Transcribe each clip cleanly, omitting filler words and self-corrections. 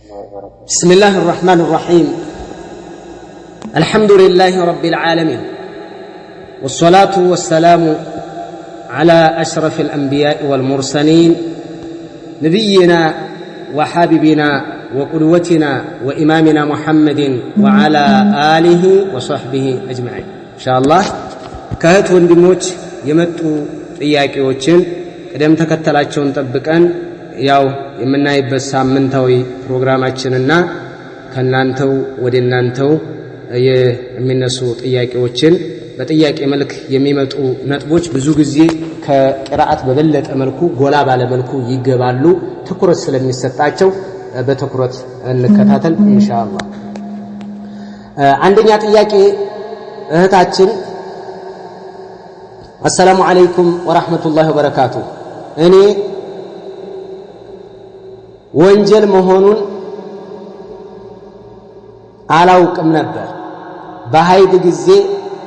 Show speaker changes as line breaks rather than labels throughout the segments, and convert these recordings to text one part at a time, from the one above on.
بسم الله الرحمن الرحيم. الحمد لله رب العالمين، والصلاة والسلام على أشرف الأنبياء والمرسلين نبينا وحبيبنا وقدوتنا وإمامنا محمد وعلى آله وصحبه أجمعين. إن شاء الله كهت وندموت يمتو ጥያቄዎችን ቀደም ተከተላቸውን ጠብቀን ያው የምናይበት ሳምንታዊ ፕሮግራማችንና ከናንተው ወደናንተው የሚነሱ ጥያቄዎችን በጥያቄ መልክ የሚመጡ ነጥቦች ብዙ ጊዜ ከቅራአት በበለጠ መልኩ ጎላ ባለ መልኩ ይገባሉ። ትኩረት ስለሚሰጣቸው በትኩረት እንከታተል ኢንሻአላህ። አንደኛ ጥያቄ እህታችን السلام عليكم ورحمة الله وبركاته እኔ ወንጀል መሆኑን አላውቅም ነበር። በኃይድ ጊዜ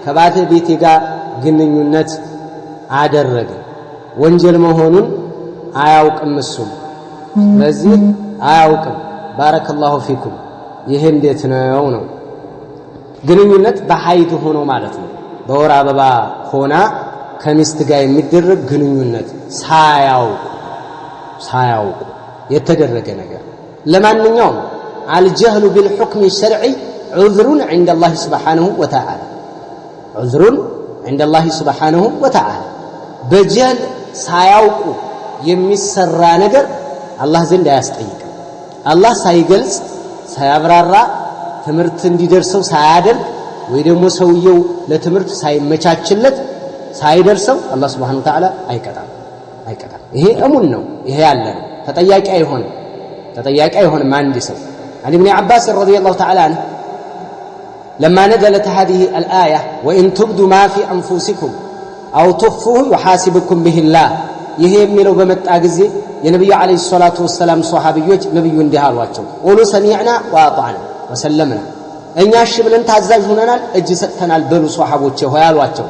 ከባለቤቴ ጋር ግንኙነት አደረገ። ወንጀል መሆኑን አያውቅም እሱ። ስለዚህ አያውቅም። ባረከላሁ ፊኩም። ይሄ እንዴት ነው? ግንኙነት በኃይድ ሆኖ ማለት ነው። በወር አበባ ሆና ከሚስት ጋር የሚደረግ ግንኙነት ሳያውቁ የተደረገ ነገር ለማንኛውም الجهل بالحكم الشرعي عذر عند الله سبحانه وتعالى عذر عند الله سبحانه وتعالى በጀል ሳያውቁ የሚሰራ ነገር አላህ ዘንድ አያስጠይቅም። አላህ ሳይገልጽ ሳያብራራ ትምህርት እንዲደርሰው ሳያደርግ ወይ ደግሞ ሰውየው ለትምህርት ሳይመቻችለት ሳይደርሰው አላህ Subhanahu Wa Ta'ala አይቀጣም። ይሄ እሙን ነው። ይሄ ያለ ነው። ተጠያቂ አይሆንም አንድ ሰው عن ابن عباس رضي الله تعالى عنه لما نزلت هذه الآية وإن تبدوا ما في أنفسكم أو تخفوه يحاسبكم به الله ይሄ የሚለው በመጣ ጊዜ የነብዩ አለይሂ ሰላቱ ወሰለም ሷሃቢዎች ነብዩ እንዲህ አሏቸው ቁሉ ሰሚዕና ወአጣዕና ወሰለምና እኛ እሺ ብለን ታዛዥ ሆነናል እጅ ሰጥተናል በሉ ሷሃቦቼ ሆይ አሏቸው።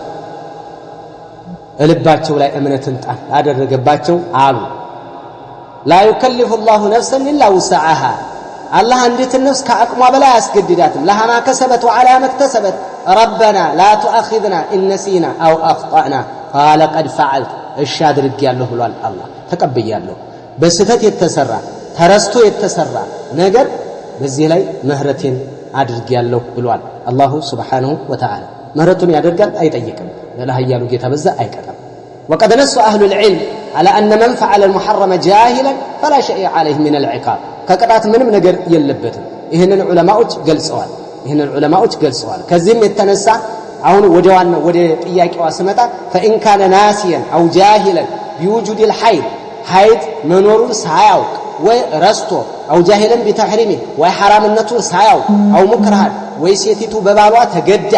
ልባቸው ላይ እምነትን ጣል አደረገባቸው አሉ لا يكلف الله نفسا الا وسعها الله አንዲት ነፍስ ከአቅሟ በላይ አያስገድዳትም لها ما كسبت وعلى ما اكتسبت ربنا لا تؤاخذنا إن نسينا أو أخطأنا قال قد فعلت እሺ አድርጌያለሁ ብሏል አላህ ተቀበያለሁ በስተት የተሰራ ተረስቶ የተሰራ ነገር በዚህ ላይ ምህረቴን አድርጌያለሁ ብሏል አላሁ Subhanahu Wa Ta'ala ምህረቱን ያደርጋል አይጠይቅም ለላህ ያሉ ጌታ በዛ አይቀጣም وقد نص أهل العلم على أن من فعل المحرم جاهلا فلا شيء عليه من العقاب ከቅጣት ምንም ነገር የለበትም ይሄንን ዑለማዎች ገልጸዋል ከዚህም የተነሳ አሁን ወደ ጥያቄው አስመጣ فإن كان ناسيا أو جاهلا بوجود الحيض መኖሩን ሳያውቅ ወይ ረስቶ أو جاهلا بتحريمه ወይ حرامነቱን ሳያውቅ أو مكرها ወይ ሴቲቱ በባሏ ተገዳ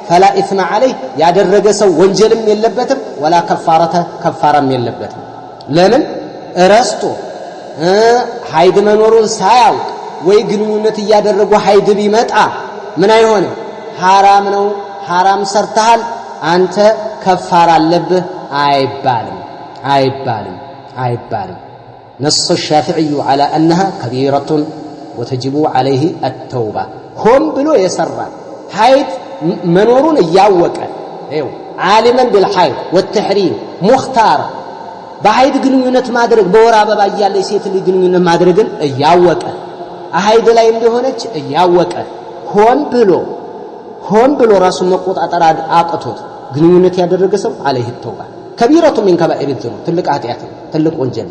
فلا إثم عليه ያደረገ ሰው ወንጀልም የለበትም ولا كفارም የለበትም ለምን ረስቶ ሀይድ መኖሩን ሳያውቅ ወይ ግንኙነት ያደረጉ ሀይድ ቢመጣ ምን አይሆንም حرام ነው حرام ሰርተሃል አንተ ከፋራ አለብህ አይባልም نص الشافعي على أنها كبيرة وتجب عليه التوبة هم ብሎ የሰራ ሀይድ منورون እያወቀ عالما بالحيض والتحريم مختار በሀይድ ግንኙነት ማድረግ በወር አበባ ያለ ሴት ልጅ ግንኙነት ማድረግን እያወቀ ሀይድ ላይ እንደሆነች እያወቀ ሆን ብሎ ራሱን መቆጣጠር አቅቶት ግንኙነት ያደረገ ሰው عليه التوبة كبيرة من كبائر الذنوب ትልቅ ኃጢአት ትልቅ ወንጀል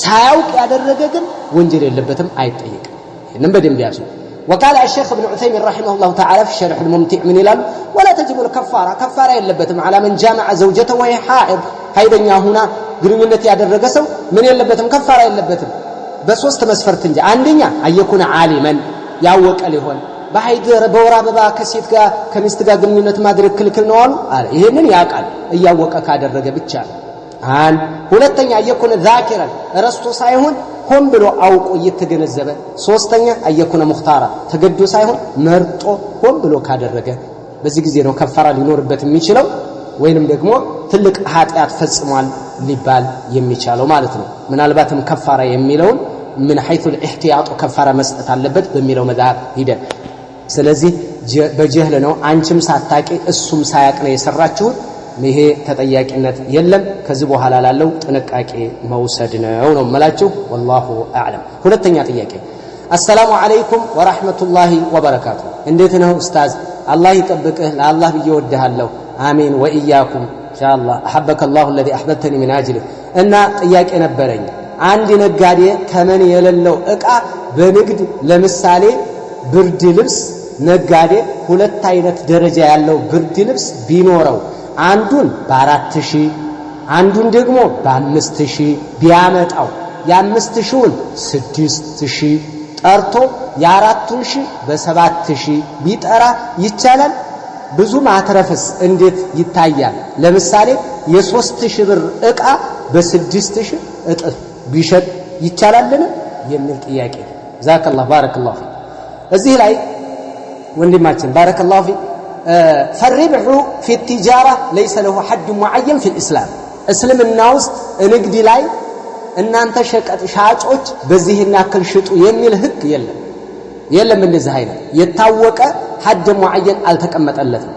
ሳያውቅ ያደረገ ግን ወንጀል የለበትም አይጠየቅም ይሄንን በደንብ ያዙ وقال الشيخ ابن عثيمين رحمه الله تعالى في الشرح الممتع من الال ولا تجب الكفارة የለበትም على من جامع زوجته وهي حائض ሀይደኛ ሁና ግንኙነት ያደረገ ሰው ምን የለበትም ከፋራ የለበትም በሶስት መስፈርት እንጂ አንደኛ አየኩና ዓሊመን ያወቀ ሊሆን በሀይድ በወር አበባ ከሴት ጋር ከሚስት ጋር ግንኙነት ማድረግ ክልክል ነው አሉ ይሄንን ያውቃል እያወቀ ካደረገ ብቻ ነው ሁለተኛ አየኩና ዛኪራን ረስቶ ሳይሆን ሆን ብሎ አውቆ እየተገነዘበ ሶስተኛ አየኩና ሙኽታራ ተገዶ ሳይሆን መርጦ ሆን ብሎ ካደረገ በዚህ ጊዜ ነው ከፋራ ሊኖርበት የሚችለው ወይንም ደግሞ ትልቅ ኃጢአት ፈጽሟል ሊባል የሚቻለው ማለት ነው ምናልባትም ከፋራ የሚለውን من حيث الاحتياط كفاره መስጠት አለበት በሚለው መዛብ ሂደን ስለዚህ በጀህል ነው አንቺም ሳታቂ እሱም ሳያቅ ነው የሰራችሁት ይሄ ተጠያቂነት የለም ከዚህ በኋላ ላለው ጥንቃቄ መውሰድ ነው መላችሁ والله اعلم ሁለተኛ ጥያቄ السلام عليكم ورحمه الله وبركاته እንዴት ነው ኡስታዝ አላህ ይጠብቅህ ለአላህ ብዬ ወድሃለሁ አሜን ወኢያኩም ኢንሻአላህ احبك الله الذي احببتني من اجله እና ጥያቄ ነበረኝ አንድ ነጋዴ ተመን የሌለው ዕቃ በንግድ ለምሳሌ ብርድ ልብስ ነጋዴ ሁለት አይነት ደረጃ ያለው ብርድ ልብስ ቢኖረው አንዱን በ4000 አንዱን ደግሞ በ5000 ቢያመጣው ያ5000ን 6000 ጠርቶ ያ4000 በ7000 ቢጠራ ይቻላል ብዙ ማትረፍስ እንዴት ይታያል ለምሳሌ የ3000 ብር ዕቃ በ6000 እጥፍ ቢሸጥ ይቻላልን የሚል ጥያቄ ዛከላህ ባረከላሁ ፊ እዚህ ላይ ወንድማችን ባረከላሁ ፊ فالربح في التجاره ليس له حد معين في الاسلام እስልምና ውስጥ ንግድ ላይ እናንተ ሸቀጥ ሻጮች በዚህና ያክል ሽጡ የሚል ህግ የለም እንደዚህ አይነት የታወቀ حد معين አልተቀመጠለትም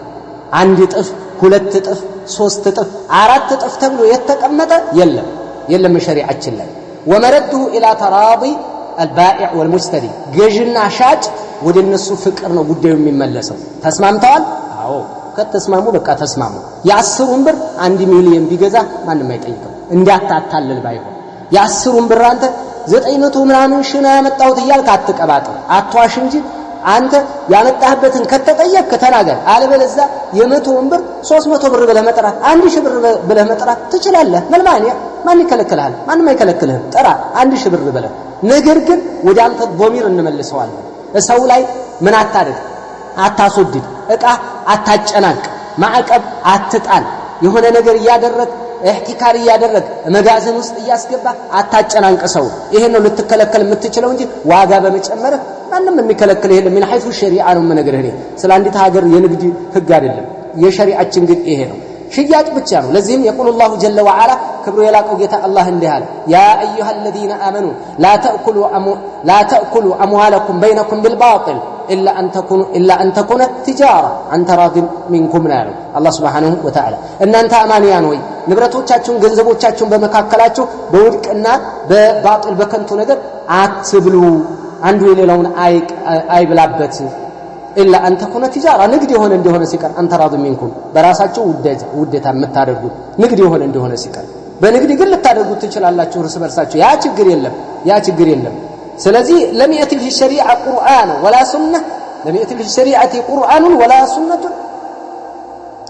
አንድ እጥፍ ሁለት እጥፍ ሶስት እጥፍ አራት እጥፍ ተብሎ የተቀመጠ የለም ሸሪዓችን ላይ ومرده الى تراضي البائع والمشتري ገዥና ሻጭ ወደ እነሱ ፍቅር ነው ጉዳዩ የሚመለሰው ተስማምተዋል አዎ ከተስማሙ በቃ ተስማሙ ያ10 ብር 1 ሚሊዮን ቢገዛ ማንንም አይጠይቅም እንዳታታለል ባይሆን ያ10 ብር አንተ 900 ምናምን ሽና ያመጣሁት ይያልክ አትቀባጥር አትዋሽ እንጂ አንተ ያመጣህበትን ከተጠየቅ ከተናገር አለበለዚያ የ100 ብር 300 ብር ብለህ መጥራት 1000 ብር ብለህ መጥራት ትችላለህ ማን ይከለክልሃል ማንንም አይከለክልህም ጥራ 1000 ብር ብለህ ነገር ግን ወደ አንተ ዶሚር እንመልሰዋለን ሰው ላይ ምን አታደርግ አታስወድድ ዕቃ አታጨናቅ ማዕቀብ አትጣል የሆነ ነገር ያደረክ احتكار ያደረክ መጋዘን ውስጥ ያስገባ አታጨናንቅ ሰው ይሄ ነው ልትከለከል የምትችለው እንጂ ዋጋ በመጨመር ማንንም የሚከለክል ይሄ ምን حيث الشريعه ነው መነገር ይሄ ስለ አንዲት ሀገር የንግድ ህግ አይደለም የሸሪዓችን ግን ይሄ ነው ሽያጭ ብቻ ነው ለዚህም يقول الله جل وعلا ክብሩ የላቀው ጌታ አላህ እንዲህ አለ يا ايها الذين امنوا لا تاكلوا اموالكم بينكم بالباطل الا ان تكون تجاره عن تراض منكم نار الله سبحانه وتعالى ان انت امانيان ወይ ንብረቶቻችሁን ገንዘቦቻችሁን በመካከላችሁ በውድቅና በባጥል በከንቱ ነገር አትብሉ አንዱ የሌላውን አይብላበት الا ان تكون تجاره ንግድ የሆነ እንደሆነ ሲቀር አንተ ራዱ منكم በራሳችሁ ውደታ የምታደርጉ ንግድ የሆነ እንደሆነ ሲቀር በንግድ ግን ልታደርጉት ትችላላችሁ እርስ በርሳችሁ ያ ችግር የለም ስለዚህ لم يأتي في الشريعه قرآن ولا سنه لم يأتي في الشريعه قرآن ولا سنه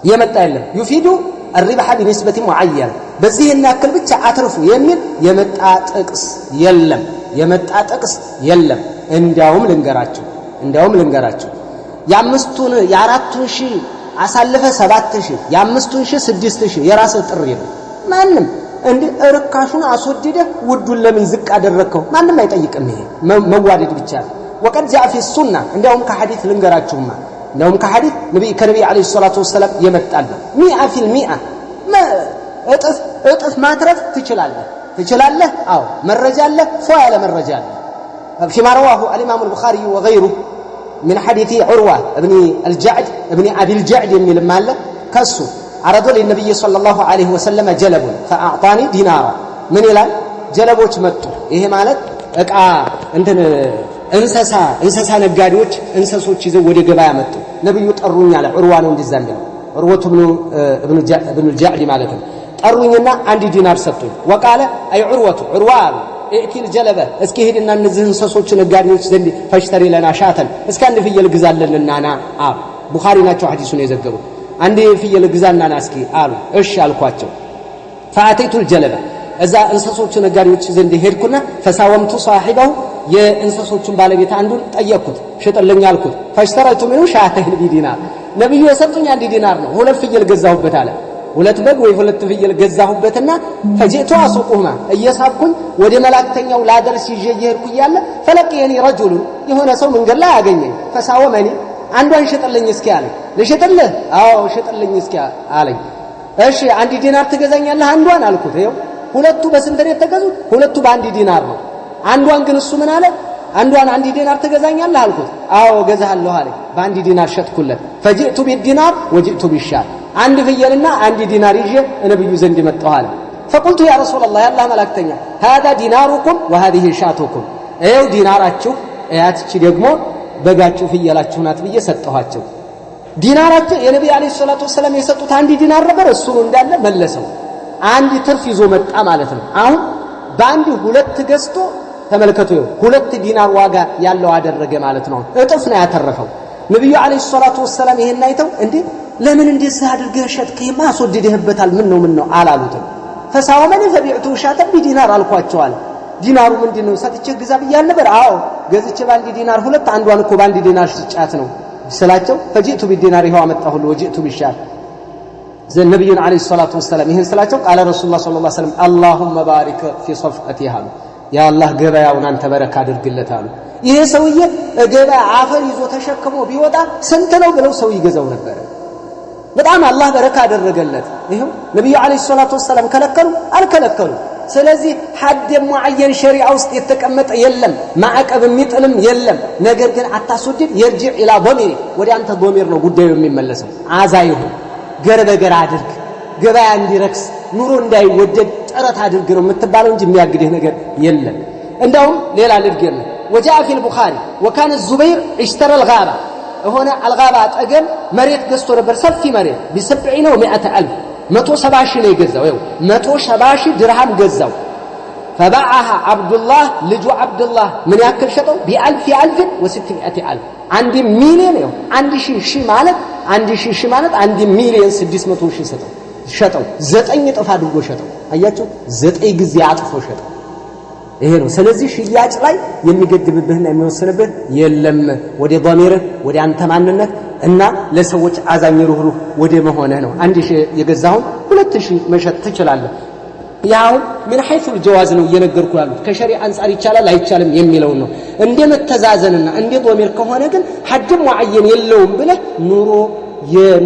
يمጣ የለም يفيد الربح بنسبه معينه በዚህ እናክል ብቻ አትርፉ የሚል የመጣ ጥቅስ የለም እንዲያውም ልንገራችሁ ያምስቱን ያራቱን ሺህ አሳልፈ 7000 ያምስቱን ሺህ 6000 የራስ ጥሪ ነው ማንንም እንዴ እርካሹን አስወድደ ውዱን ለምን ዝቅ አደረከው ማንንም አይጠይቅም ይሄ መዋደድ ብቻ وقد جاء في السنه እንደውም ከሐዲስ ልንገራችሁማ እንደውም ከሐዲስ ከነብይ አለይሂ ሰላቱ ወሰለም የመጣል 100% እጥፍ ማትረፍ ትችላለህ አዎ መረጃ አለ ፏያለ መረጃ አለ فيما رواه الامام البخاري وغيره من حديث عروة ابن الجعد ابن أبي الجعد من المال كسو عرضوا للنبي صلى الله عليه وسلم جلب فأعطاني دينارا من إلى جلبوش متو إيه مالك انتن انسسا نقادوش انسسوش يزود قبايا متو نبي يتقروني على عروة وندزامل عروة ابن الجعد مالكم قرونينا عندي دينار ستو وقال أي عروة ائتي الجلبه اسكي ሄድና እነዚህን እንሰሶች ነጋዴዎች ዘንድ ፈሽተሪ ለና ሻተን እስከ አንድ ፍየል ግዛለንና ና ቡኻሪ ናቸው ሐዲሱን የዘገቡ አንድ ፍየል ግዛና ና እስኪ አሉ እሺ አልኳቸው فاتيت الجلبه እዛ እንሰሶች ነጋዴዎች ዘንድ ሄድኩና فساومت صاحبه የእንሰሶቹን ባለቤት አንዱን ጠየቅኩት ሽጥልኝ አልኩት ፈሽተረቱ ምኑ ሻተን ቢዲናር ነብዩ የሰጡኝ አንድ ዲናር ነው ሁለት ፍየል ገዛሁበት አለ ሁለት በግ ወይ ሁለት ፍየል ገዛሁበትና ፈጂቱ አሱቁማ እየሳብኩኝ ወደ መላእክተኛው ላደርስ ይዤየርኩ ይያለ ፈለቀየኒ ረጁል የሆነ ሰው መንገድ ላይ አገኘኝ ፈሳወመኒ አንዷን ሽጥልኝ እስኪ አለኝ ለሽጥልህ አዎ ሽጥልኝ እስኪ አለኝ እሺ አንድ ዲናር ትገዛኛለህ አንዷን አልኩት ይኸው ሁለቱ በስንት ነው የተገዙት ሁለቱ በአንድ ዲናር ነው አንዷን ግን እሱ ምን አለ አንዷን አንድ ዲናር ትገዛኛለህ አልኩት አዎ ገዛሃለሁ አለ በአንድ ዲናር ሸጥኩለት فجئت بالدينار وجئت بالشاة አንድ ፍየልና አንድ ዲናር ይዤ ነብዩ ዘንድ መጣሁ አለ فقلت يا رسول الله يا الله መላእክተኛ هذا ديناركم وهذه شاتكم ايو ዲናራችሁ ያቺ ደግሞ በጋችሁ ፍየላችሁ ናት ብዬ ሰጠኋቸው ዲናራቸው የነብዩ አለይሂ ሰላቱ ወሰለም የሰጡት አንድ ዲናር ነበር እሱን እንዳለ መለሰው አንድ ትርፍ ይዞ መጣ ማለት ነው አሁን በአንድ ሁለት ገዝቶ ተመልከቱ ሁለት ዲናር ዋጋ ያለው አደረገ ማለት ነው እጥፍ ነው ያተረፈው ነብዩ አለይሂ ሰላቱ ወሰለም ይሄን አይተው እንዴ ለምን እንደዚህ አድርገህ ሸጥከኝ ማስወደደህበታል ምን ነው አላሉትም فساومني فبيعته شاة بدينار አልኳቸው አለ ዲናሩ ምንድነው ሰጥቼ ግዛ ብያል ነበር አዎ ገዝቼ ባንዲ ዲናር ሁለት አንዷን እኮ ባንዲ ዲናር ሽጫት ነው ስላቸው فجئت بالدينار ይሄው አመጣሁ وجئت بالشاة ዘን ነብዩ አለይሂ ሰላቱ ወሰለም ይሄን ስላቸው ቃለ ረሱላህ ሰለላሁ ዐለይሂ ወሰለም اللهم بارك في صفقتها ያ አላህ ገበያውን አንተ በረካ አድርግለታል ይሄ ሰውዬ ገበያ አፈር ይዞ ተሸክሞ ቢወጣ ስንት ነው ብለው ሰው ይገዛው ነበር በጣም አላህ በረካ አደረገለት ይሄው ነብዩ አለይሂ ሰላቱ ወሰለም ከለከሉ አልከለከሉ ስለዚህ ሐድ ሙአየን ሸሪዓ ውስጥ የተቀመጠ የለም ማዕቀብ የሚጥልም የለም ነገር ግን አታስወድድ يرجع الى ضمير ወደ አንተ ضمير ነው ጉዳዩ የሚመለሰው አዛይሁ ገረበገር አድርግ ገበያ እንዲረክስ ኑሮ እንዳይወደድ ጥረት አድርግ ነው የምትባለው እንጂ የሚያግድህ ነገር የለም እንደውም ሌላ ልድገም وجاء في البخاري وكان الزبير اشترى الغابه هنا الغابه አጠገብ መሬት ገዝቶ ነበር ሰፊ መሬት ب70 و100 ألف 170 ሺህ ነው የገዛው 170 ሺህ ድርሃም ገዛው فباعها عبد الله لجو عبد الله من ያክል ሸጠው ب1000 و600 ألف 1 ሚሊዮን ነው 1000 ሺህ ማለት 1000 ሺህ ማለት 1 ሚሊዮን 600 ሺህ ሸጠው 9 እጥፍ አድርጎ ሸጠው አያችሁ 9 ጊዜ አጥፎ ሸጠው ይሄ ነው ስለዚህ ሽያጭ ላይ የሚገድብብህና የሚወስንብህ የለም ወደ ضميرህ ወደ አንተ ማንነት እና ለሰዎች አዛኝ ሩህሩህ ወደ መሆንህ ነው 1000 የገዛው 2000 መሸጥ ትችላለህ ያው ምን حيث الجواز ነው እየነገርኩ ያሉት ከሸሪዓ አንፃር ይቻላል አይቻልም የሚለው ነው እንደ መተዛዘንና እንደ ضمير ከሆነ ግን ሐድ ሙአየን የለውም ብለህ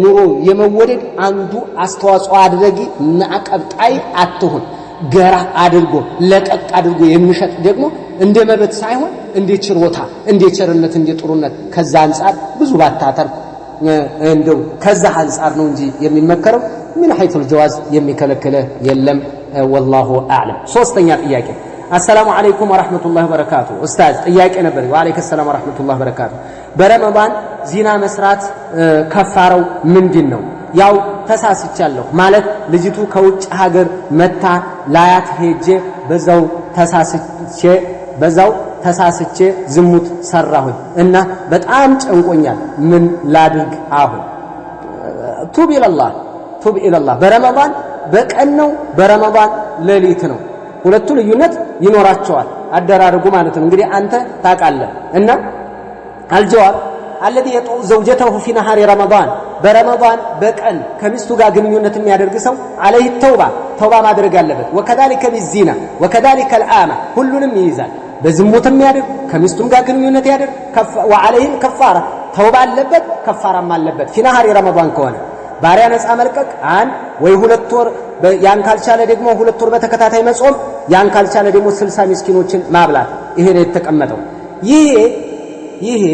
ኑሮ የመወደድ አንዱ አስተዋጽኦ አድርጊ ማዕቀብጣይ አትሁን ገራ አድርጎ ለቀቅ አድርጎ የሚሸጥ ደግሞ እንደ መበት ሳይሆን እንደ ችሮታ እንደ ቸርነት እንደ ጥሩነት ከዛ አንፃር ብዙ ባታተር እንደው ከዛ አንፃር ነው እንጂ የሚመከረው ምን حيث الجواز የሚከለከለ የለም والله اعلم ሶስተኛ ጥያቄ السلام عليكم ورحمه الله وبركاته ኡስታዝ ጥያቄ ነበር ወአለይኩም ሰላም ورحمه الله وبركاته በረመዳን ዚና መስራት ከፋራው ምንድነው ያው ተሳስቻለሁ ማለት ልጅቱ ከውጭ ሀገር መታ ላያት ሄጄ በዛው ተሳስቼ ዝሙት ሰራሁኝ እና በጣም ጨንቆኛል ምን ላድርግ አሁን ቱብ ኢላላህ በረመዳን በቀን ነው በረመዳን ሌሊት ነው ሁለቱ ልዩነት ይኖራቸዋል አደራርጉ ማለት ነው እንግዲህ አንተ ታውቃለህ እና አልጀዋብ الذي يطع زوجته في نهار رمضان برمضان بقن كمستو غا ግንኙነት የሚያደርግ ሰው عليه توبه ማድረግ አለበት وكذلك بالزنا وكذلك العامه ሁሉንም ይይዛል በዝሙትም ያደርግ ከሚስቱም ጋር ግንኙነት ያደርግ وعليه كفاره توبه አለበት ከፋራም አለበት في نهار رمضان ከሆነ ባሪያ ነፃ መልቀቅ አንድ ወይ ሁለት ወር ያን ካልቻለ ደግሞ ሁለት ወር በተከታታይ መጾም ያን ካልቻለ ደግሞ 60 ምስኪኖችን ማብላት ይሄ ነው የተቀመጠው ይሄ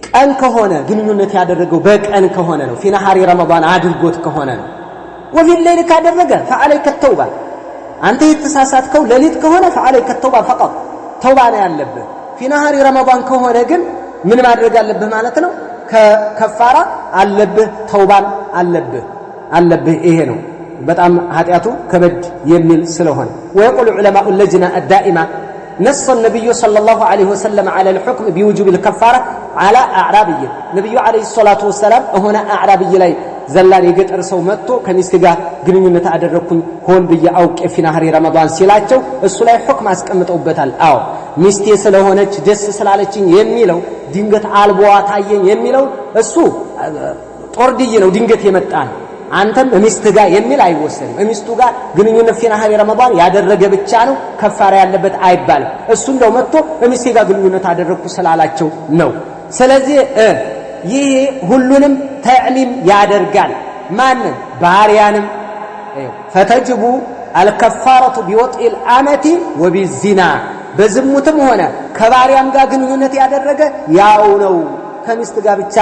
ቀን ከሆነ ግንኙነት ያደረገው በቀን ከሆነ ነው في نهار رمضان አድርጎት ከሆነ ነው وفي الليل ካደረገ فعليك التوبه አንተ የተሳሳትከው ሌሊት ከሆነ فعليك التوبه فقط توبه ነው ያለብህ في نهار رمضان ከሆነ ግን ምን ማድረግ አለብህ ማለት ነው ከከፋራ አለብህ ተውባን አለብህ ይሄ ነው በጣም ኃጢያቱ ከበድ የሚል ስለሆነ ويقول علماء اللجنه الدائمه نص النبي صلى الله عليه وسلم على الحكم بوجوب الكفاره على اعرابي النبي عليه الصلاه والسلام هنا اعرابي ላይ ዘላን የገጠር ሰው መጥቶ ከሚስት ጋር ግንኙነት አደረኩኝ ሆን በየ አውቄ في نهار رمضان ሲላቸው እሱ ላይ ሁክም አስቀምጠውበታል አዎ ሚስቴ ስለሆነች ደስ ስላለችኝ የሚለው ድንገት አልቦዋ ታየኝ የሚለው እሱ ጦርድይ ነው ድንገት የመጣ ነው አንተም ሚስት ጋር የሚል አይወሰንም ሚስቱ ጋር ግንኙነት في نهار رمضان ያደረገ ብቻ ነው ከፋራ ያለበት አይባልም እሱ እንደው መጥቶ ሚስቴ ጋር ግንኙነት አደረኩ ስላላቸው ነው ስለዚህ ይሄ ሁሉንም ተዕሚም ያደርጋል ማን ባሪያንም فتجب الكفارة بوطء الأمة وبالزنا بزمتم هنا ከባሪያም ጋር ግንኙነት ያደረገ ያው ነው ከሚስት ጋር ብቻ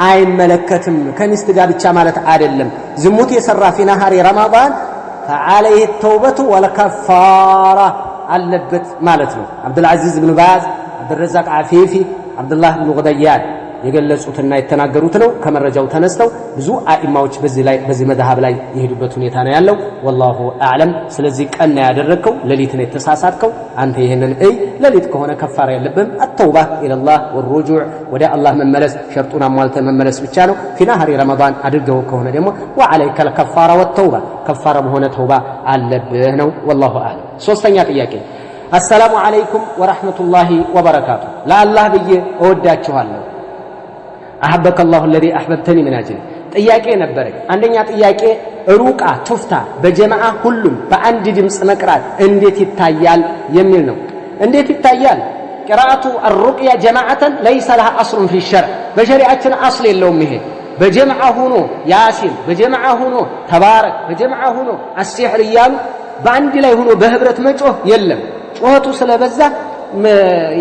አይመለከትም ከሚስት ጋር ብቻ ማለት አይደለም ዝሙት የሰራ في نهار رمضان فعليه التوبة والكفارة አለበት ማለት ነው عبد العزيز بن باز عبد الرزاق عفيفي عبد الله بن غديان የገለጹትና የተናገሩት ነው ከመረጃው ተነስተው ብዙ አኢማዎች በዚህ መذهب ላይ ይሄዱበት ሁኔታ ነው ያለው والله اعلم ስለዚህ ቀን ያደረከው ሌሊት ነው የተሳሳተከው አንተ ይሄንን ሌሊት ከሆነ ከፋራ ያለብን التوبه الى الله والرجوع ወደ አላህ መመለስ ሸርጡን አሟልተ መመለስ ብቻ ነው في نهار رمضان አድርገው ከሆነ ደግሞ وعليك الكفاره والتوبه كفاره ሆነ توبه አለብህ ነው والله اعلم ሶስተኛ ጥያቄ السلام عليكم ورحمه الله وبركاته لا الله ብዬ እወዳችኋለሁ أحبك الله الذي أحببتني من أجله ጥያቄ ነበር አንደኛ ጥያቄ ሩቃ ቱፍታ በጀማዓ ሁሉም በአንድ ድምጽ መቅራት እንዴት ይታያል የሚል ነው እንዴት ይታያል قراءة الرقية جماعة ليس لها أصل في الشرع بشريعتنا أصل የለውም ይሄ በጀማዓ ሆኖ ያሲን በጀማዓ ሆኖ ተባረክ በጀማዓ ሆኖ السحر ይያሉ በአንድ ላይ ሆኖ በህብረት መጮህ የለም ጮህቱ ስለበዛ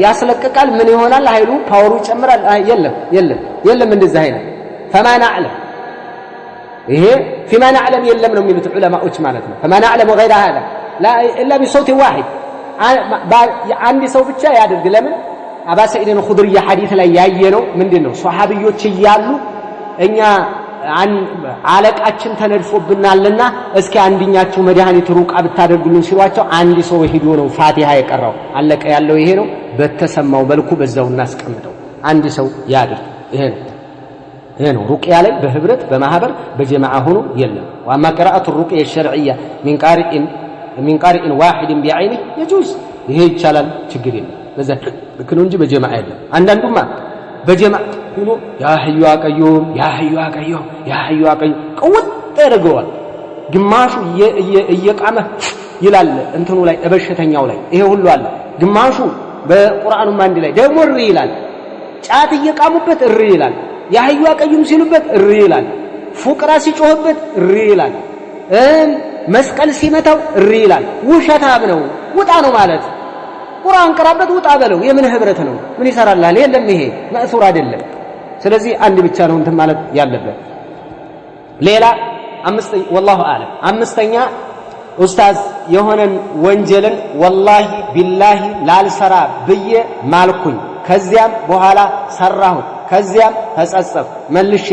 ያስለቀቃል ምን ይሆናል ኃይሉ ፓወሩ ይጨምራል የለም እንደዛ አይነት فما نعلم ይሄ فيما نعلم የለም ነው የሚሉት ዑለማዎች ማለት ነው فما نعلم غير هذا لا الا بصوت واحد አንድ ሰው ብቻ ያድርግ ለምን አባ ሰዒድ الخدري ሐዲስ ላይ ያየነው ምንድነው ሷሃቢዎች ይያሉ እኛ አለቃችን ተነድፎብናልና እስኪ አንድኛችሁ መድኃኒት ሩቃ ብታደርጉልን ሲሏቸው አንድ ሰው ሄዶ ነው ፋቲሃ የቀራው አለቀ ያለው ይሄ ነው በተሰማው መልኩ በዛው እናስቀምጠው አንድ ሰው ያድርግ ይሄ ነው ሩቅያ ላይ በህብረት በማህበር በጀማዓ ሆኖ የለም وأما قراءة الرقية الشرعية من قارئ واحد بعينه يجوز ይሄ ይቻላል ችግር የለም በዛ ልክነው እንጂ በጀማዓ የለም አንዳንዱማ በጀማዓ ሆኖ ያ ህዩ አቀዩም ቀውጥ ያደርገዋል ግማሹ እየቃመ ይላል እንትኑ ላይ በበሽተኛው ላይ ይሄ ሁሉ አለ ግማሹ በቁርአኑም አንድ ላይ ደግሞ እሪ ይላል ጫት እየቃሙበት እሪ ይላል ያ ህዩ አቀዩም ሲሉበት እሪ ይላል ፉቅራ ሲጮህበት እሪ ይላል መስቀል ሲመታው እሪ ይላል ውሸታም ነው ውጣ ነው ማለት ቁርአን ቀራበት ውጣ በለው የምን ህብረት ነው ምን ይሰራልሃል የለም ይሄ ማእሱር አይደለም ስለዚህ አንድ ብቻ ነው እንትን ማለት ያለበት ሌላ والله اعلم አምስተኛ ኡስታዝ የሆነን ወንጀልን ወላሂ ቢላሂ ላልሰራ ብዬ ማልኩኝ ከዚያም በኋላ ሰራሁ ከዚያም ተጸጸፍ መልሼ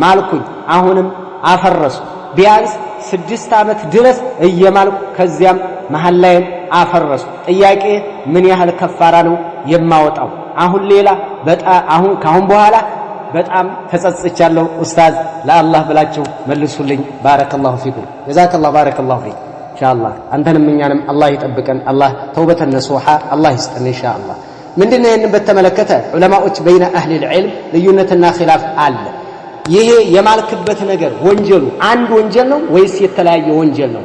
ማልኩኝ አሁንም አፈረሱ ቢያንስ 6 አመት ድረስ እየማልኩ ከዚያም መሐል ላይ አፈረሱ ጥያቄ ምን ያህል ከፋራ ነው የማወጣው አሁን ሌላ አሁን ካሁን በኋላ በጣም ተጸጽቻለሁ ኡስታዝ ለአላህ ብላችሁ መልሱልኝ ባረከላሁ ፊኩም ጀዛከላሁ ባረከላሁ ፊክ ኢንሻአላህ አንተንም እኛንም አላህ ይጠብቀን አላህ ተውበተን ነሱሃ አላህ ይስጠን ኢንሻአላህ ምንድነው ይሄንን በተመለከተ ዑለማዎች በይነ አህሊ العلم ልዩነትና ኺላፍ አለ ይሄ የማልክበት ነገር ወንጀሉ አንድ ወንጀል ነው ወይስ የተለያየ ወንጀል ነው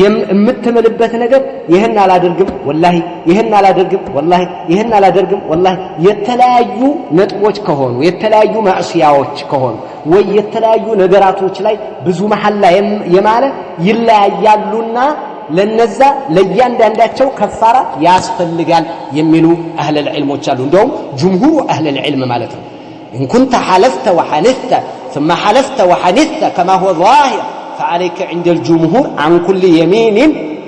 የምትምልበት ነገር ይሄን አላደርግም ወላሂ ይሄን አላደርግም ወላሂ ይሄን አላደርግም ወላሂ የተለያዩ ነጥቦች ከሆኑ የተለያዩ ማዕሲያዎች ከሆኑ ወይ የተለያዩ ነገራቶች ላይ ብዙ መሐላ የማለ ይለያያሉና ለነዛ ለያንዳንዳቸው ከፋራ ያስፈልጋል የሚሉ አህለ العلمዎች አሉ እንደውም ጅምሁሩ አህለ العلم ማለት ነው إن كنت حلفت وحنثت ثم حلفت وحنثت كما هو ظاهر فعليك عند الجمهور عن كل يمين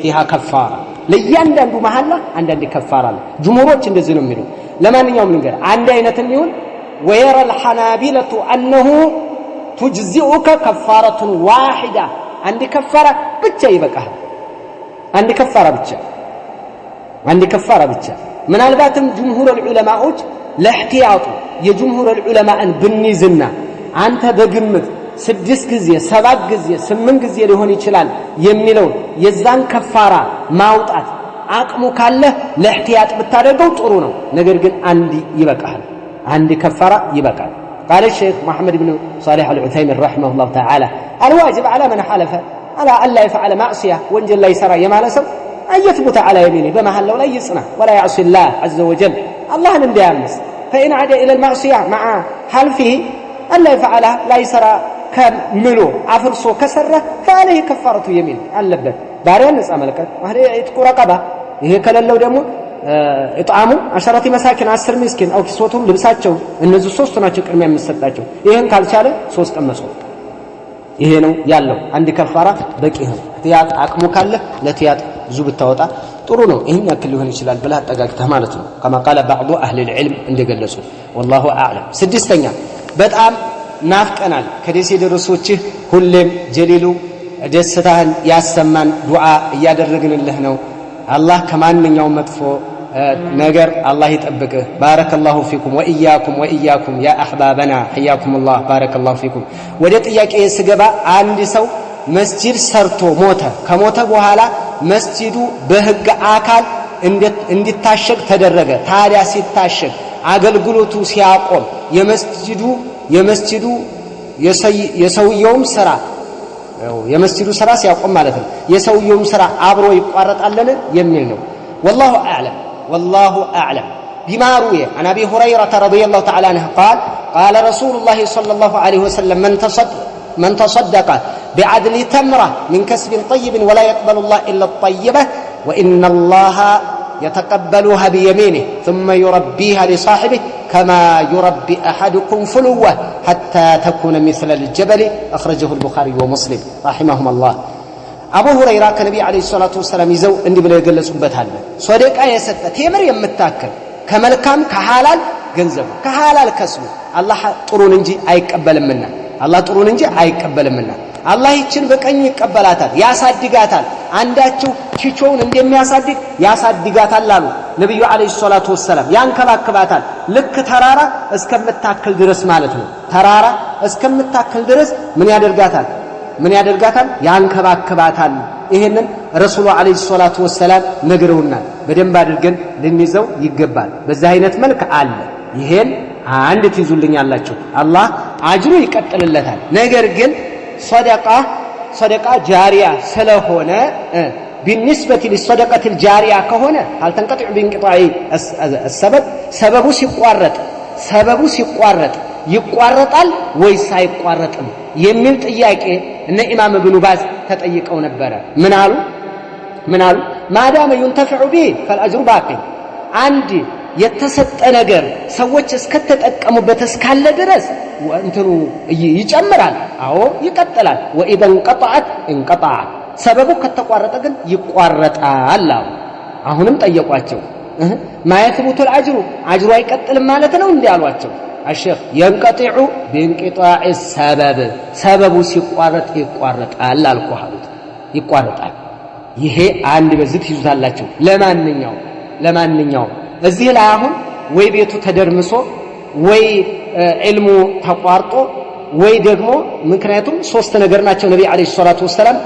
فيها كفارة لياندو محلة عندك كفارة جمهورات እንደዚህ ነው የሚሉ ለማንኛውም ነገር አንድ አይነት ሊሆን ويرى الحنابلة أنه تجزئك كفارة واحدة عند كفارة ብቻ ይበቃል عند كفارة ብቻ ምናልባትም جمهور العلماءዎች ለህቲያቱ የجمهور العلماء ብንይዝና አንተ በግምት 6 ጊዜ 7 ጊዜ 8 ጊዜ ሊሆን ይችላል የሚለው የዛን ከፋራ ማውጣት አቅሙ ካለ ለህቲያት ብታደርገው ጥሩ ነው ነገር ግን አንድ ይበቃል አንድ ከፋራ ይበቃል قال الشيخ محمد بن صالح العثيمين رحمه الله تعالى الواجب على من حلف على الا يفعل معصيه وانجل لا يسرى يمالسه ان يثبت على يمينه بمحله لا يصنع ولا يعصي الله عز وجل الله እንዲያምስ فإن عاد إلى المعصية مع حلفه ألا يفعلها لا يسرى كملو عفرسو كسره فعليه كفارة يمين አለበት ባሪያ ነፃ መልቀቅ ማለት ኢትቁ ረቀባ ይሄ ከሌለው ደግሞ ኢጣሙ 10 መሳኪን 10 ምስኪን አው ኪስወቱም ልብሳቸው እነዚህ ሶስቱ ናቸው ቅድሚያ የሚሰጣቸው ይሄን ካልቻለ 3 ቀን መስዋዕት ይሄ ነው ያለው አንድ ከፋራ በቂ ነው ትያጥ አቅሙ ካለ ለትያጥ ብዙ ብታወጣ ጥሩ ነው ይሄን ያክል ሊሆን ይችላል ብለህ አጠጋግተህ ማለት ነው كما قال بعض اهل العلم እንደገለጹ والله اعلم ስድስተኛ በጣም ናፍቀናል ከደሴ ደረሶችህ ሁሌም ጀሊሉ ደስታህን ያሰማን ዱዓ እያደረግንልህ ነው አላህ ከማንኛውም መጥፎ ነገር አላህ ይጠብቅህ ባረከላሁ ፊኩም ወኢያኩም ያ አህባበና حياكم الله ባረከላሁ ፊኩም ወደ ጥያቄ ስገባ አንድ ሰው መስጂድ ሰርቶ ሞተ ከሞተ በኋላ መስጂዱ በህግ አካል እንዲታሸግ ተደረገ ታዲያ ሲታሸግ አገልግሎቱ ሲያቆም የመስጂዱ የመስጂዱ ስራ ሲያቆም ማለት ነው የሰውየውም ስራ አብሮ ይቋረጣልን የሚል ነው والله أعلم بما روي عن أبي هريرة رضي الله تعالى عنه قال رسول الله صلى الله عليه وسلم من تصدق بعدل تمرة من كسب طيب ولا يقبل الله إلا الطيبة وإن الله يتقبلها بيمينه ثم يربيها لصاحبه كما يربي أحدكم فلوه حتى تكون مثل الجبل أخرجه البخاري ومسلم رحمهم الله አቡ ሁረይራ ከነብዩ አለይሂ ሰላቱ ወሰለም ይዘው እንዲህ ብለው የገለጹበት አለ ሶደቃ የሰጠ ቴምር የምታከል ከመልካም ከሐላል ገንዘብ ከሐላል ከስቡ አላህ ጥሩን እንጂ አይቀበልምና አላህ ይችን በቀኝ ይቀበላታል ያሳድጋታል አንዳችሁ ቺቾውን እንደሚያሳድግ ያሳድጋታል አሉ ነብዩ አለይሂ ሰላቱ ወሰለም ያንከባክባታል ልክ ተራራ እስከምታክል ድረስ ማለት ነው ተራራ እስከምታክል ድረስ ምን ያደርጋታል ያንከባክባታል ይሄንን ረሱሉ አለይሂ ሰላቱ ወሰለም ነግረውናል በደንብ አድርገን ልንይዘው ይገባል በዛ አይነት መልክ አለ ይሄን አንድ ትይዙልኛላችሁ አላህ አጅሩ ይቀጥልለታል ነገር ግን ሰደቃ ጃሪያ ስለሆነ بالنسبه للصدقه الجاريه ከሆነ هل تنقطع بانقطاع السبب ሰበቡ ሲቋረጥ ይቋረጣል ወይስ አይቋረጥም የሚል ጥያቄ እነ ኢማም ኢብኑ ባዝ ተጠይቀው ነበር ምን አሉ ማዳመ ينتفع به فالاجر باقي አንድ የተሰጠ ነገር ሰዎች እስከተጠቀሙበት እስካለ ድረስ እንትኑ ይጨምራል አዎ ይቀጥላል واذا انقطع ሰበቡ ከተቋረጠ ግን ይቋረጣል አሁንም ጠየቋቸው ማየትቡት الأجر አጅሩ አይቀጥልም ማለት ነው እንዴ አሏቸው الشيخ ينقطع بانقطاع السبب ሰበቡ ሲቋረጥ ይቋረጣል አልኩት ይቋረጣል ይሄ አንድ በዚህ ይዙታላችሁ ለማንኛው እዚህ ላይ አሁን ወይ ቤቱ ተደርምሶ ወይ ዒልሙ ተቋርጦ ወይ ደግሞ ምክንያቱም ሶስት ነገር ናቸው ነብዩ አለይሂ ሰላቱ ወሰለም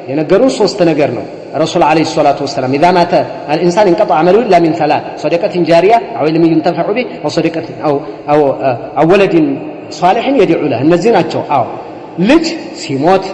የነገሩን ሶስት ነገር ነው رسول عليه الصلاة والسلام إذا مات الإنسان انقطع عمله إلا من ثلاث صدقة جارية أو علم ينتفع به أو صدقة أو ولد صالح يدعو له النزين أتشو لج سيموت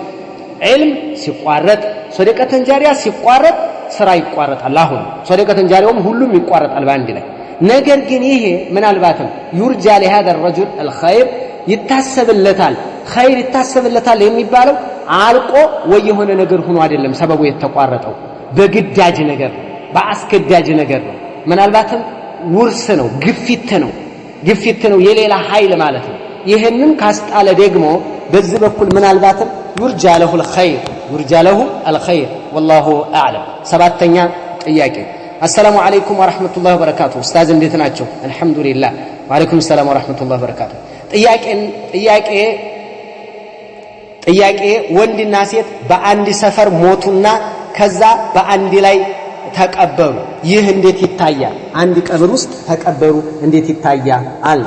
علم سيقارد صدقة جارية سيقارد سرا يقارد اللهم صدقة جارية هلهم يقارد الباند له نجر جنيه من الباطن يرجى لهذا الرجل الخير ይታሰብለታል ኸይር ይታሰብለታል የሚባለው አልቆ ወይ የሆነ ነገር ሆኖ አይደለም ሰበቡ የተቋረጠው በግዳጅ ነገር በአስገዳጅ ነገር ነው ምናልባትም ውርስ ነው ግፊት ነው የሌላ ኃይል ማለት ነው ይሄንን ካስጣለ ደግሞ በዚህ በኩል ምናልባትም يرجى له الخير والله اعلم ሰባተኛ ጥያቄ السلام عليكم ورحمة الله وبركاته استاذ እንዴት ናቸው አልহামዱሊላህ ወአለይኩም ሰላም ወራህመቱላሂ ወበረካቱ ጥያቄ ወንድና ሴት በአንድ ሰፈር ሞቱና ከዛ በአንድ ላይ ተቀበሩ ይህ እንዴት ይታያል አንድ ቀብር ውስጥ ተቀበሩ እንዴት ይታያል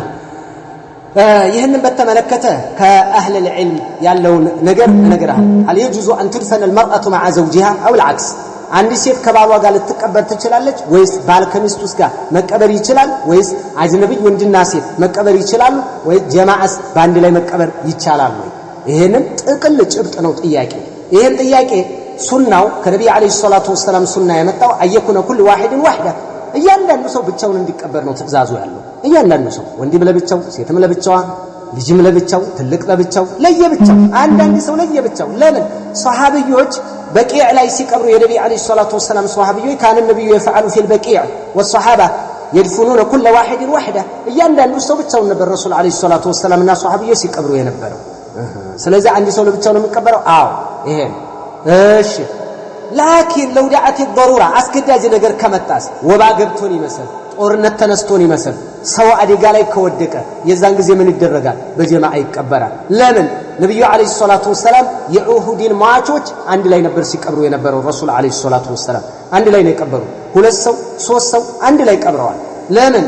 ይሄንን በተመለከተ ከአህለ العلم ያለውን ነገር እነግራለሁ هل يجوز أن تدفن المرأة مع زوجها أو العكس አንድ ሴት ከባሏ ጋር ልትቀበር ትችላለች ወይስ ባል ከሚስቱስ ጋር መቀበር ይችላል ወይስ አጅነብይ ወንድና ሴት መቀበር ይችላሉ ወይ ጀማዓስ ባንድ ላይ መቀበር ይቻላል ወይ ይሄንን ጥቅል ጭብጥ ነው ጥያቄ ይሄን ጥያቄ ሱናው ከነብዩ አለይሂ ሰላቱ ወሰለም ሱና የመጣው አየኩነ ኩል ዋሂድን ወህዳ እያንዳንዱ ሰው ብቻውን እንዲቀበር ነው ትእዛዙ ያለው እያንዳንዱ ሰው ወንድም ለብቻው ሴትም ለብቻዋ ልጅም ለብቻው ትልቅ ለብቻው ለየብቻው አንዳንድ ሰው ለየብቻው ለምን ሷሃቢዎች በቂዕ ላይ ሲቀብሩ የነቢ አለይሂ ሰላቱ ወሰላም ሷሃቢዮች ካን ነብዩ يفعሉ في البقيع والصحابه يدفنون كل واحد وحده እያንዳንዱ ሰው ብቻውን ነበር ረሱል አለይሂ ሰላቱ ወሰላም እና ሷሃቢዮች ሲቀብሩ የነበረው ስለዚህ አንድ ሰው ለብቻው ነው የሚቀበረው አዎ ይሄ እሺ لكن لو دعت الضروره አስገዳጅ ነገር ከመጣስ ወባ ገብቶን ይመስል ጦርነት ተነስቶን ይመስል ሰው አደጋ ላይ ከወደቀ የዛን ጊዜ ምን ይደረጋል በጀማዓ ይቀበራል ለምን ነብዩ አለይሂ ሰላቱ ወሰላም የኡሁድን ማቾች አንድ ላይ ነበር ሲቀብሩ የነበረው ረሱል አለይሂ ሰላቱ ወሰላም አንድ ላይ ነው የቀበሩ ሁለት ሰው ሶስት ሰው አንድ ላይ ቀብረዋል ለምን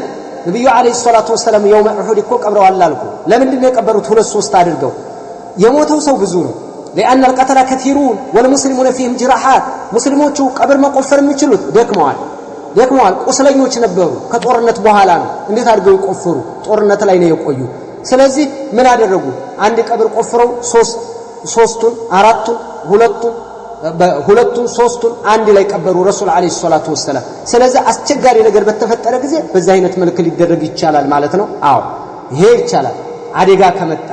ነብዩ አለይሂ ሰላቱ ወሰላም የውመ ኡሁድ እኮ ቀብረዋል አልኩ ለምን ነው የቀበሩት ሁለት ሶስት አድርገው የሞተው ሰው ብዙ ነው لأن القتل كثيرون والمسلمون فيهم جراحات ሙስሊሞቹ ቀብር መቆፈር የሚችሉት ደክመዋል ቁስለኞች ነበሩ ከጦርነት በኋላ ነው እንዴት አድርገው ይቆፍሩ ጦርነት ላይ ነው የቆዩ ስለዚህ ምን አደረጉ አንድ ቀብር ቆፍረው ሶስቱን አራቱን ሁለቱን ሶስቱን አንድ ላይ ቀበሩ ረሱል አለይሂ ሰላቱ ወሰለም ስለዚህ አስቸጋሪ ነገር በተፈጠረ ጊዜ በዛ አይነት መልክ ሊደረግ ይቻላል ማለት ነው አዎ ይሄ ይቻላል አደጋ ከመጣ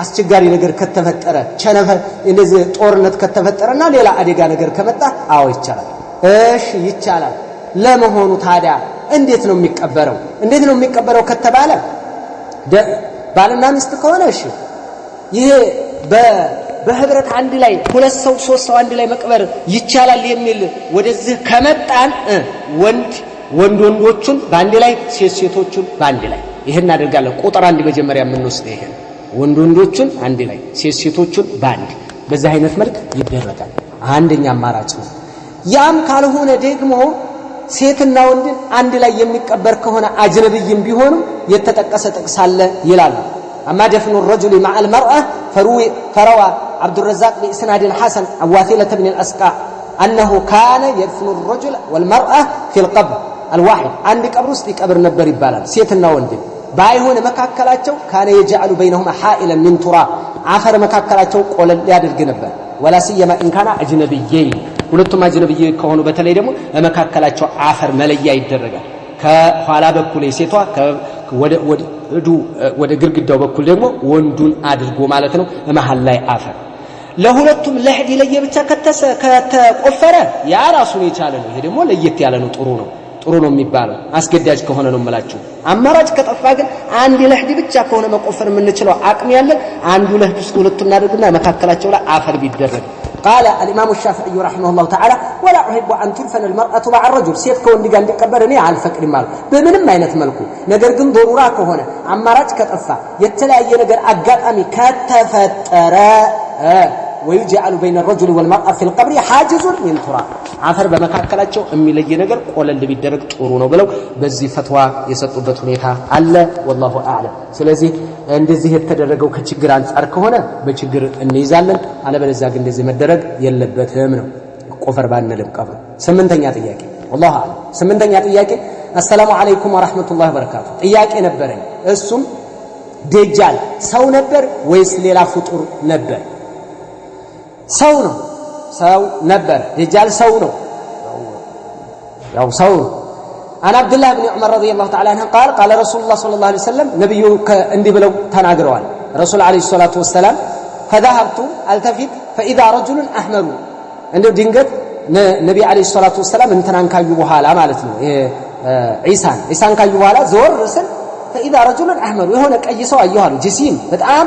አስቸጋሪ ነገር ከተፈጠረ ቸነፈር እንደዚህ ጦርነት ከተፈጠረና ሌላ አደጋ ነገር ከመጣ አዎ ይቻላል እሺ ይቻላል ለመሆኑ ታዲያ እንዴት ነው የሚቀበረው ከተባለ ባልና ሚስት ከሆነ እሺ ይሄ በህብረት አንድ ላይ ሁለት ሰው ሶስት ሰው አንድ ላይ መቅበር ይቻላል የሚል ወደዚህ ከመጣን ወንዶቹን በአንድ ላይ ሴቶቹን በአንድ ላይ ይሄን እናደርጋለን ቁጥር አንድ መጀመሪያ የምንወስደው ይሄን ወንዶቹን አንድ ላይ ሴቶቹን በአንድ በዛ አይነት መልክ ይደረጋል አንደኛ አማራጭ ነው ያም ካልሆነ ደግሞ ሴትና ወንድን አንድ ላይ የሚቀበር ከሆነ አጅነብይም ቢሆኑ የተጠቀሰ ጥቅስ አለ ይላል اما دفن الرجل مع المراه فروى عبد الرزاق باسناد حسن عواثلة بن الاسقاء انه كان يدفن الرجل والمراه في القبر الواحد عند قبر ውስጥ ይቀብር ነበር ይባላል ሴትና ወንድ ባይሆን መካከላቸው ካነ يجعل بينهما حائلا من تراب አፈር መካከላቸው ቆለል ያደርግ ነበር ولا سيما ان كان اجنبيين ሁለቱም አጅነብይ ከሆኑ በተለይ ደግሞ ለመካከላቸው አፈር መለያ ይደረጋል ከኋላ በኩል የሴቷ ወደ ግርግዳው በኩል ደግሞ ወንዱን አድርጎ ማለት ነው መሃል ላይ አፈር ለሁለቱም ለህድ ለየብቻ ከተቆፈረ ያ ራሱን የቻለ ነው ይሄ ደግሞ ለየት ያለ ነው ጥሩ ነው የሚባለው አስገዳጅ ከሆነ ነው መላችሁ አማራጭ ከጠፋ ግን አንድ ለህድ ብቻ ከሆነ መቆፈር የምንችለው አቅም ያለ አንዱ ለህድ ውስጥ ሁለቱም እናደርግና መካከላቸው ላይ አፈር ቢደረግ قال الامام الشافعي رحمه الله تعالى ولا احب ان تدفن المراه مع الرجل سيت كوند ጋር እንዲቀበር እኔ አልፈቅድም ማለት በምንም አይነት መልኩ ነገር ግን ضروራ ከሆነ አማራጭ ከጠፋ የተለያየ ነገር አጋጣሚ ከተፈጠረ ويجعل بين الرجل والمرأة في القبر حاجز من تراب አፈር በመካከላቸው የሚለይ ነገር ቆለል ቢደረግ ጥሩ ነው ብለው በዚህ ፈትዋ የሰጡበት ሁኔታ አለ والله اعلم ስለዚህ እንደዚህ የተደረገው ከችግር አንፃር ከሆነ በችግር እንይዛለን አለበለዚያ ግን እንደዚህ መደረግ የለበትም ነው ቆፈር ባንልም ቀብር ስምንተኛ ጥያቄ والله اعلم ስምንተኛ ጥያቄ السلام عليكم ورحمة الله وبركاته ጥያቄ ነበረኝ እሱም ደጃል ሰው ነበር ወይስ ሌላ ፍጡር ነበር ሰው ነበር ደጃል ሰው ነው ያው ሰው አን አብዱላህ ኢብኑ ዑመር ረዲየላሁ ተዓላ ዐንሁ قال رسول الله صلى الله عليه وسلم ነብዩ እንዲህ ብለው ተናግረዋል ረሱል አለይሂ ሰላቱ ወሰለም فذهبت التفت فاذا رجل احمر እንደው ድንገት ነብዩ አለይሂ ሰላቱ ወሰለም እንተናን ካዩ በኋላ ማለት ነው ኢሳን ካዩ በኋላ ዞር ስል فاذا رجل احمر የሆነ ቀይ ሰው አየኋሉ ጅሲም በጣም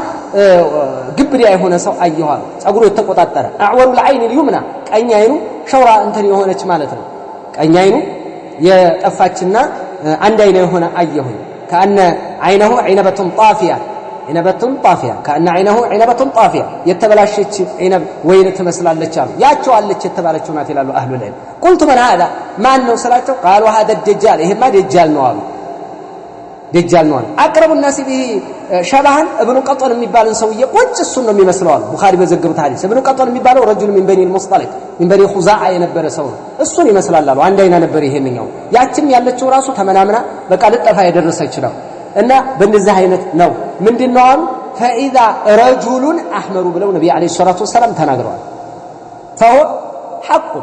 ግብሪያ የሆነ ሰው አየኋሉ ጸጉሩ የተቆጣጠረ አዕወሩ العين اليمنى ቀኝ አይኑ ሸውራ እንትን የሆነች ማለት ነው ቀኝ አይኑ የጠፋችና አንድ አይነ የሆነ አየሁኝ كأن عينه عنبة طافية كأن عينه عنبة طافية የተበላሸች عنب ወይን ትመስላለች አሉ ያቸው አለች የተባለችው ናት ይላሉ አህሉ العلم قلت من هذا ማን ነው ስላቸው قالوا هذا الدجال ይሄማ ደጃል ነው አሉ ደጃል ነው አቅረቡ الناس به شبهን ابن قطن የሚባልን ሰውዬ ቁጭ እሱን ነው የሚመስለው አሉ ቡኻሪ በዘገቡት ሐዲስ ابن قطن የሚባለው رجل من بني المصطلق من بني خزاعة የነበረ ሰው ነው እሱን ይመስላል አሉ አንድ አይና ነበር ይሄንኛው ያችም ያለችው ራሱ ተመናምና በቃ ልጠፋ የደረሰች ነው እና በእንደዚህ አይነት ነው ምንድነው አሉ فاذا رجل احمر ብለው ነብዩ አለይሂ ሰላቱ ወሰለም ተናግረዋል فهو حق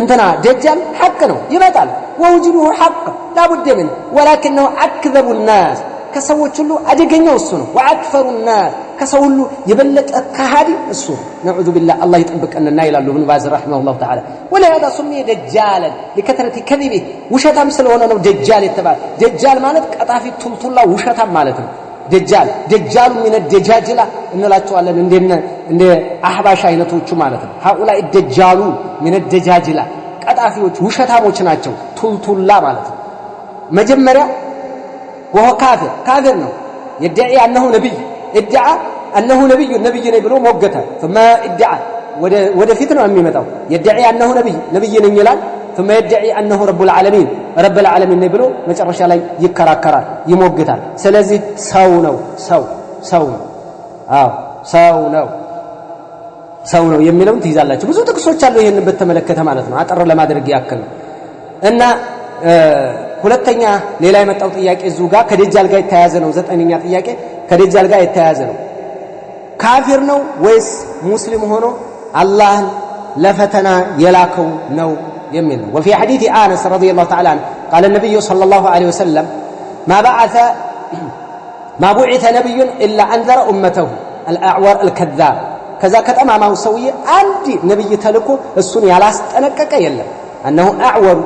انتنا دجال حق ነው ይመጣል ووجوده حق لا بد منه ولكنه اكذب الناس ከሰዎች ሁሉ አደገኛው እሱ ነው واكثر الناس ከሰው ሁሉ የበለጠ ከሃዲ እሱ ነዑዙ ቢላህ አላህ ይጠብቀንና ይላሉ ኢብኑ ባዝ ረሂመሁላህ ተዓላ ወለهذا سمي دجالا لكثرة كذبه ውሸታም ስለሆነ ነው ደጃል የተባለ ደጃል ማለት ቀጣፊ ቱልቱላ ውሸታም ማለት ነው ደጃሉ من الدجاجلة እንላቸዋለን እንደ አህባሽ አይነቶቹ ማለት ነው هؤلاء الدجالون من الدجاجلة ቀጣፊዎች ውሸታሞች ናቸው ቱልቱላ ማለት ነው መጀመሪያ وهو كافر ነው يدعي انه نبي ادعى انه نبي ነኝ ብሎ ሞገተ ثم ادعى ወደፊት ነው የሚመጣው يدعي انه نبي ነኝ ይላል ثم يدعي انه رب العالمين ነኝ ብሎ መጨረሻ ላይ ይከራከራል ይሞግታል ስለዚህ ሰው ነው የሚለውን ትይዛላችሁ ብዙ ጥቅሶች አሉ ይሄን በተመለከተ ማለት ነው አጠር ለማድረግ ያክል እና ሁለተኛ ሌላ የመጣው ጥያቄ እዚሁ ጋር ከደጃል ጋር የተያያዘ ነው ዘጠነኛ ጥያቄ ከደጃል ጋር የተያያዘ ነው ካፊር ነው ወይስ ሙስሊም ሆኖ አላህን ለፈተና የላከው ነው የሚል ነው وفي حديث انس رضي الله تعالى عنه قال النبي صلى الله عليه وسلم ما بعث نبي الا انذر امته الاعور الكذاب كذا كتمامው ሰውዬ አንድ ነብይ ተልኮ እሱን ያላስጠነቀቀ የለም انه اعور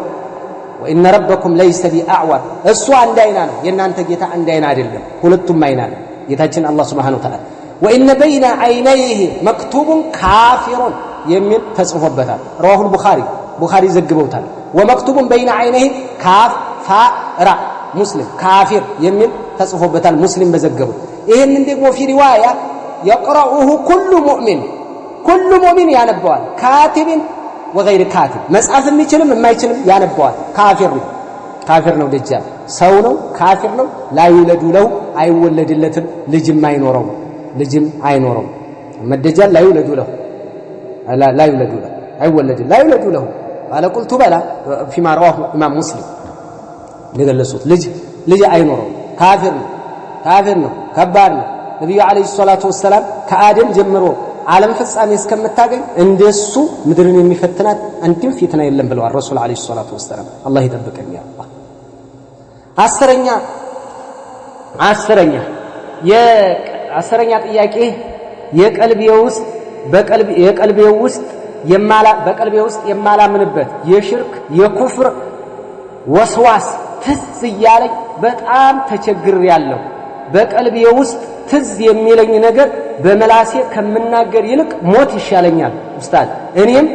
وان ربكم ليس باعور እሱ አንድ አይና ነው የናንተ ጌታ አንድ አይና አይደለም ሁለቱም አይና ነው ጌታችን አላህ Subhanahu Wa Ta'ala وان بين عينيه مكتوب كافر የሚል ተጽፎበታል رواه البخاري ዘግበውታል ومكتوب بين عينيه كاف فا را مسلم كافر የሚል ተጽፎበታል ሙስሊም በዘገበው ይሄንን ደግሞ في روايه يقرأه كل مؤمن ያነበዋል كاتب وغير كاتب መጻፍ የሚችልም የማይችልም ያነበዋል ካፊር ነው ደጃል ሰው ነው ካፊር ነው لا يولد له አይወለድለትም ልጅም አይኖረው መደጃል لا يولد له አይወለድ لا يولد له قال قلت بلى فيما رواه امام مسلم ለገለጹት ልጅ አይኖረው ካፊር ነው ከባድ ነው ነብዩ አለይሂ ሰላቱ ወሰለም ከአደም ጀምሮ ዓለም ፍጻሜ እስከምታገኝ እንደሱ ምድርን የሚፈትናት አንድም ፊትና የለም ብለዋል ረሱል አለይሂ ሰላቱ ወሰለም አላህ ይጠብቀን ያ አላህ አስረኛ ጥያቄ በቀልቤ ውስጥ የማላምንበት የሽርክ የኩፍር ወስዋስ ትዝ እያለኝ በጣም ተቸግሬያለሁ በቀልቤ ውስጥ ትዝ የሚለኝ ነገር በመላሴ ከመናገር ይልቅ ሞት ይሻለኛል ኡስታዝ እኔም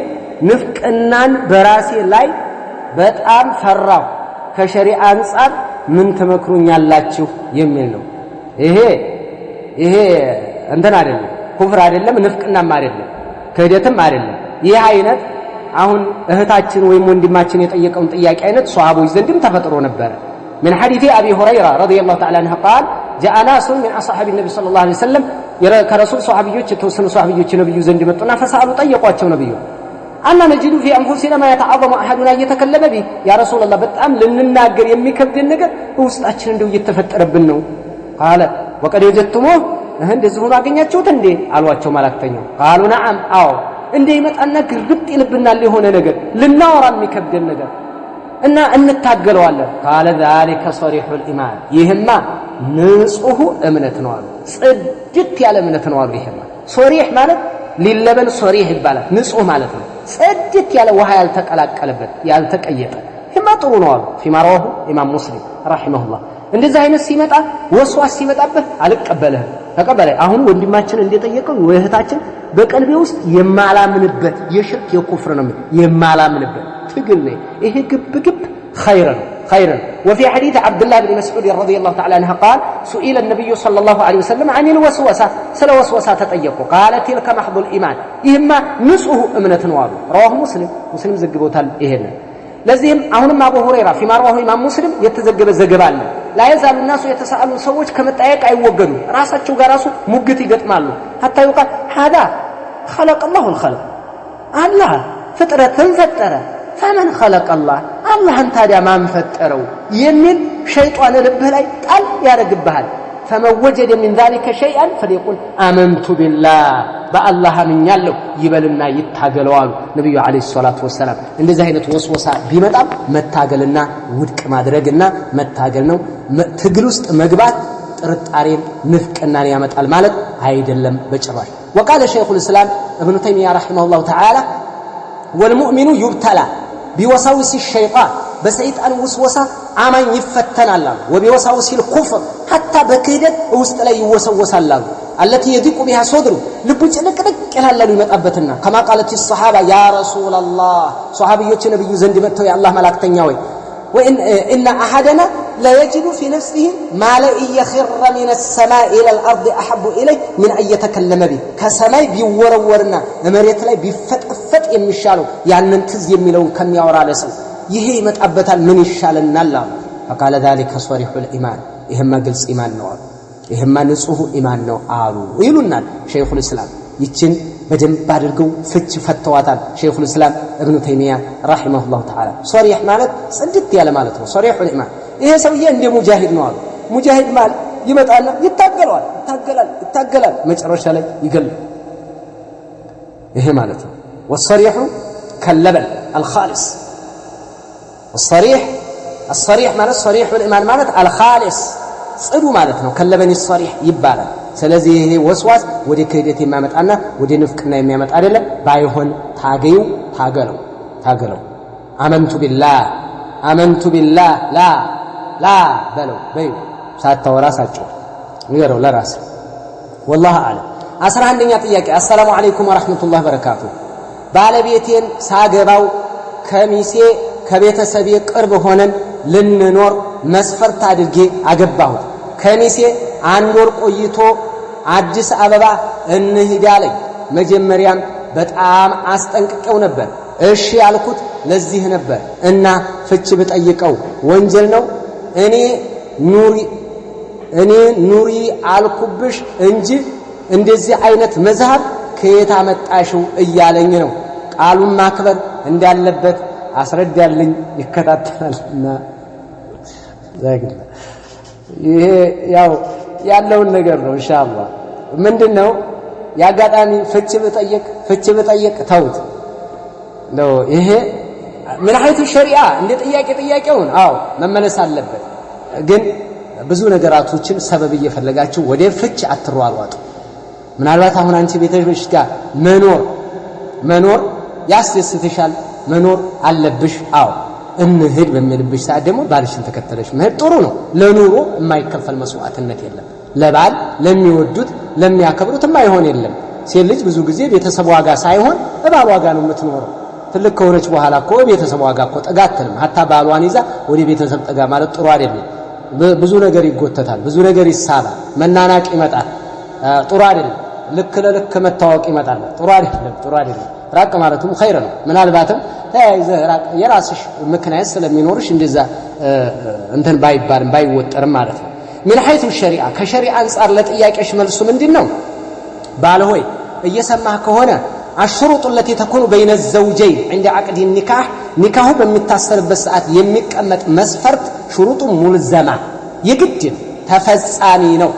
ንፍቅናን በራሴ ላይ በጣም ፈራው ከሸሪዓ አንፃር ምን ተመክሩኛላችሁ የሚል ነው ይሄ እንትን አይደለም ኩፍር አይደለም ንፍቅናም አይደለም ከህደትም አይደለም ይህ አይነት አሁን እህታችን ወይም ወንድማችን የጠየቀውን ጥያቄ አይነት ሷሃቦች ዘንድም ተፈጥሮ ነበር من حديث ابي هريره رضي الله تعالى عنه قال جاء ناس من اصحاب النبي صلى الله عليه وسلم كرسول صحابيዎች የተወሰኑ صحابيዎች ነብዩ ዘንድ መጡና ፈሳሉ ጠየቋቸው ነብዩ አና ነጅዱ في انفسنا ما يتعظم احدنا يتكلم به يا رسول الله በጣም ልንናገር የሚከብደን ነገር ውስጣችን እንደው እየተፈጠረብን ነው قال وقد وجدتموه እንደዚህ ሆኖ አገኛችሁት እንዴ አሏቸው መላእክተኛው قالوا نعم አዎ እንዴ ይመጣና ግርግጥ ይልብናል የሆነ ነገር ልናወራ የሚከብደን ነገር እና እንታገለዋለን قال ذلك صريح الايمان ይሄማ ንጹህ እምነት ነው አሉ ጽድት ያለ እምነት ነው አሉ ይሄማ ሶሪህ ማለት ሊለበን ሶሪህ ይባላል ንጹህ ማለት ነው ጽድት ያለ ውሃ ያልተቀላቀለበት ያልተቀየጠ ይሄማ ጥሩ ነው አሉ فيما رواه امام مسلم رحمه الله እንደዚህ አይነት ሲመጣ ወስዋስ ሲመጣበት አልቀበልህም ተቀበለ አሁን ወንድማችን እንደጠየቀው ወህታችን በቀልቤ ውስጥ የማላምንበት የሽርክ የኩፍር ነው የማላምንበት ትግል ነው ይሄ ግብ خيرا وفي حديث عبد الله بن مسعود رضي الله تعالى عنه قال سئل النبي صلى الله عليه وسلم عن الوسوسه سلا وسوسه تطيقوا قال تلك محض الايمان يهما نصه امنه نواب رواه مسلم ዘግቦታል ይሄን ለዚህም አሁንም አቡ ሁረይራ في ما رواه امام مسلم የተዘገበ ዘገባ አለ لا يزال الناس يتساءلون ሰዎች ከመጠየቅ አይወገዱ ራሳቸው ጋር ራሱ ሙግት ይገጥማሉ حتى يقال هذا خلق الله الخلق الله ፍጥረትን ፈጠረ فمن خلق الله انت ታዲያ ማን ፈጠረው የሚል ሸይጣን ልብህ ላይ ጣል ያረግብሃል فمن وجد من ذلك شيئا فليقل آمنت بالله بالله አምኛለሁ ይበልና ይታገለዋል ነብዩ አለይሂ ሰላቱ ወሰለም እንደዚህ አይነት ወስወሳ ቢመጣም መታገልና ውድቅ ማድረግና መታገል ነው ትግል ውስጥ መግባት ጥርጣሬን ንፍቅናን ያመጣል ማለት አይደለም በጭራሽ وقال شيخ الاسلام ابن تيميه رحمه الله تعالى والمؤمن يبتلى بوساوس الشيطان بسيطان وسوسه አማኝ ይፈተናል وبوساوس الكفر حتى በክህደት ውስጥ ላይ ይወሰወሳል التي يضيق بها صدره ልቡ ጭንቅንቅ ይላል ይመጣበትና كما قالت الصحابه يا رسول الله صحابيዎች ነብዩ ዘንድ መጥተው የአላህ መላእክተኛ ወይ وان ان احدنا لا يجد في نفسه ما لا يخر من السماء الى الارض احب اليه من ان يتكلم به كسماء بيورورنا መሬት ላይ ቢፈጥፈጥ የሚሻለው ያንን ትዝ የሚለው ከሚያወራ ለሰው ይሄ ይመጣበታል ምን ይሻለናል فقال ذلك صريح الايمان ይሄማ ግልጽ ኢማን ነው ይሄማ ንጹህ ኢማን ነው አሉ ይሉናል ሸይኹል እስላም ይችን በደንብ አድርገው ፍች ፈተዋታል ሸይኹል እስላም ኢብኑ ተይሚያ ረሂመሁላህ ተዓላ ሶሪህ ማለት ጽድት ያለ ማለት ነው ሶሪሁል ኢማን ይሄ ሰውዬ እንደ ሙጃሂድ ነው አሉ ሙጃሂድ ማለት ይመጣና ይታገላል መጨረሻ ላይ ይገላል ይሄ ማለት ነው والصريح كاللبن الخالص الصريح ማለት صريح الإيمان ማለት الخالص ጽዱ ማለት ነው ከለበኒ الصريح ይባላል ስለዚህ ይሄ ወስዋስ ወደ ክህደት የሚያመጣና ወደ ንፍቅና የሚያመጣ አይደለም ባይሆን ታገለው አመንቱ ቢላህ ላ በለው በዩ ሳታወራ ሳጨው ንገረው ለራስ والله اعلم 11ኛ ጥያቄ አሰላሙ አለይኩም ወራህመቱላሂ ወበረካቱ ባለቤቴን ሳገባው ከሚሴ ከቤተሰቤ ቅርብ ሆነን ልንኖር መስፈርት አድርጌ አገባሁት ከሚሴ አንድ ወር ቆይቶ አዲስ አበባ እንሂድ አለኝ መጀመሪያም በጣም አስጠንቅቄው ነበር እሺ ያልኩት ለዚህ ነበር እና ፍች ብጠይቀው ወንጀል ነው እኔ ኑሪ አልኩብሽ እንጂ እንደዚህ አይነት መዝሐብ ከየት አመጣሽው እያለኝ ነው ቃሉን ማክበር እንዳለበት አስረዳልኝ ይከታተላልና ዛግዳ ይሄ ያው ያለውን ነገር ነው ኢንሻአላህ ምንድነው ያጋጣሚ ፍች ብጠይቅ ተውት ነው ይሄ ምን አይቱ ሸሪዓ እንደ ጥያቄውን አዎ መመለስ አለበት ግን ብዙ ነገራቶችን ሰበብ እየፈለጋችሁ ወደ ፍች አትሯሯጡ ምናልባት አሁን አንቺ ቤተሽ ጋር መኖር ያስደስትሻል መኖር አለብሽ አዎ እንሂድ በሚልብሽ ሰዓት ደግሞ ባልሽን ተከተለሽ መሄድ ጥሩ ነው ለኑሮ የማይከፈል መስዋዕትነት የለም ለባል ለሚወዱት ለሚያከብሩት የማይሆን የለም ሴት ልጅ ብዙ ጊዜ ቤተሰብ ዋጋ ሳይሆን በባል ዋጋ ነው የምትኖረው ትልቅ ከሆነች በኋላ እኮ ቤተሰብ ዋጋ እኮ ጠጋትልም hatta ባሏን ይዛ ወደ ቤተሰብ ጠጋ ማለት ጥሩ አይደለም ብዙ ነገር ይጎተታል ብዙ ነገር ይሳባል መናናቅ ይመጣል ጥሩ አይደለም ልክ ለልክ መታወቅ ይመጣል ጥሩ አይደለም ራቅ ማለቱም ኸይር ነው ምናልባትም የራስሽ ምክንያት ስለሚኖርሽ እንደዛ እንትን ባይወጠርም ማለት ነው ምን حيث الشريعه ከሸሪዓ አንፃር ለጥያቄሽ መልሱ ምንድነው ባል ሆይ እየሰማህ ከሆነ الشروط التي تكون بين الزوجين عند عقد النكاح نكاح በሚታሰርበት ሰዓት የሚቀመጥ መስፈርት شروط ملزمه የግድ ተፈጻሚ ነው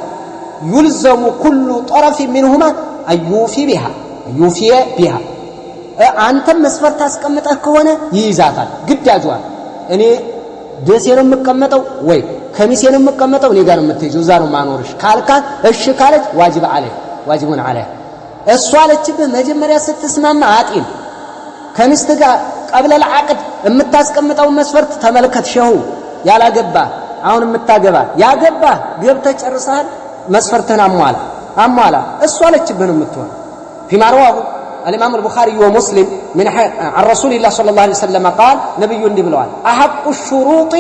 يلزم كل طرف منهما ايوفي بها አንተ መስፈርት አስቀምጠህ ከሆነ ይይዛታል ግዳጇን እኔ ደሴ ነው የምቀመጠው ወይ ከሚሴ ነው የምቀመጠው እኔ ጋር የምትይዘው እዛ ነው ማኖርሽ ካልካት እሺ ካለች ዋጅቡን አለህ እሷ አለችብህ መጀመሪያ ስትስማማ አጢን ከሚስት ጋር قبل العقد የምታስቀምጠው መስፈርት ተመልከት ሸሁ ያላገባ አሁን የምታገባ ያገባ ገብተህ ጨርሰሃል መስፈርተን አሟላ እሷ አለችብህ ነው የምትሆን فيما رواه الإمام البخاري ومسلم من عن رسول الله صلى الله عليه وسلم قال نبي بلوان أحق الشروط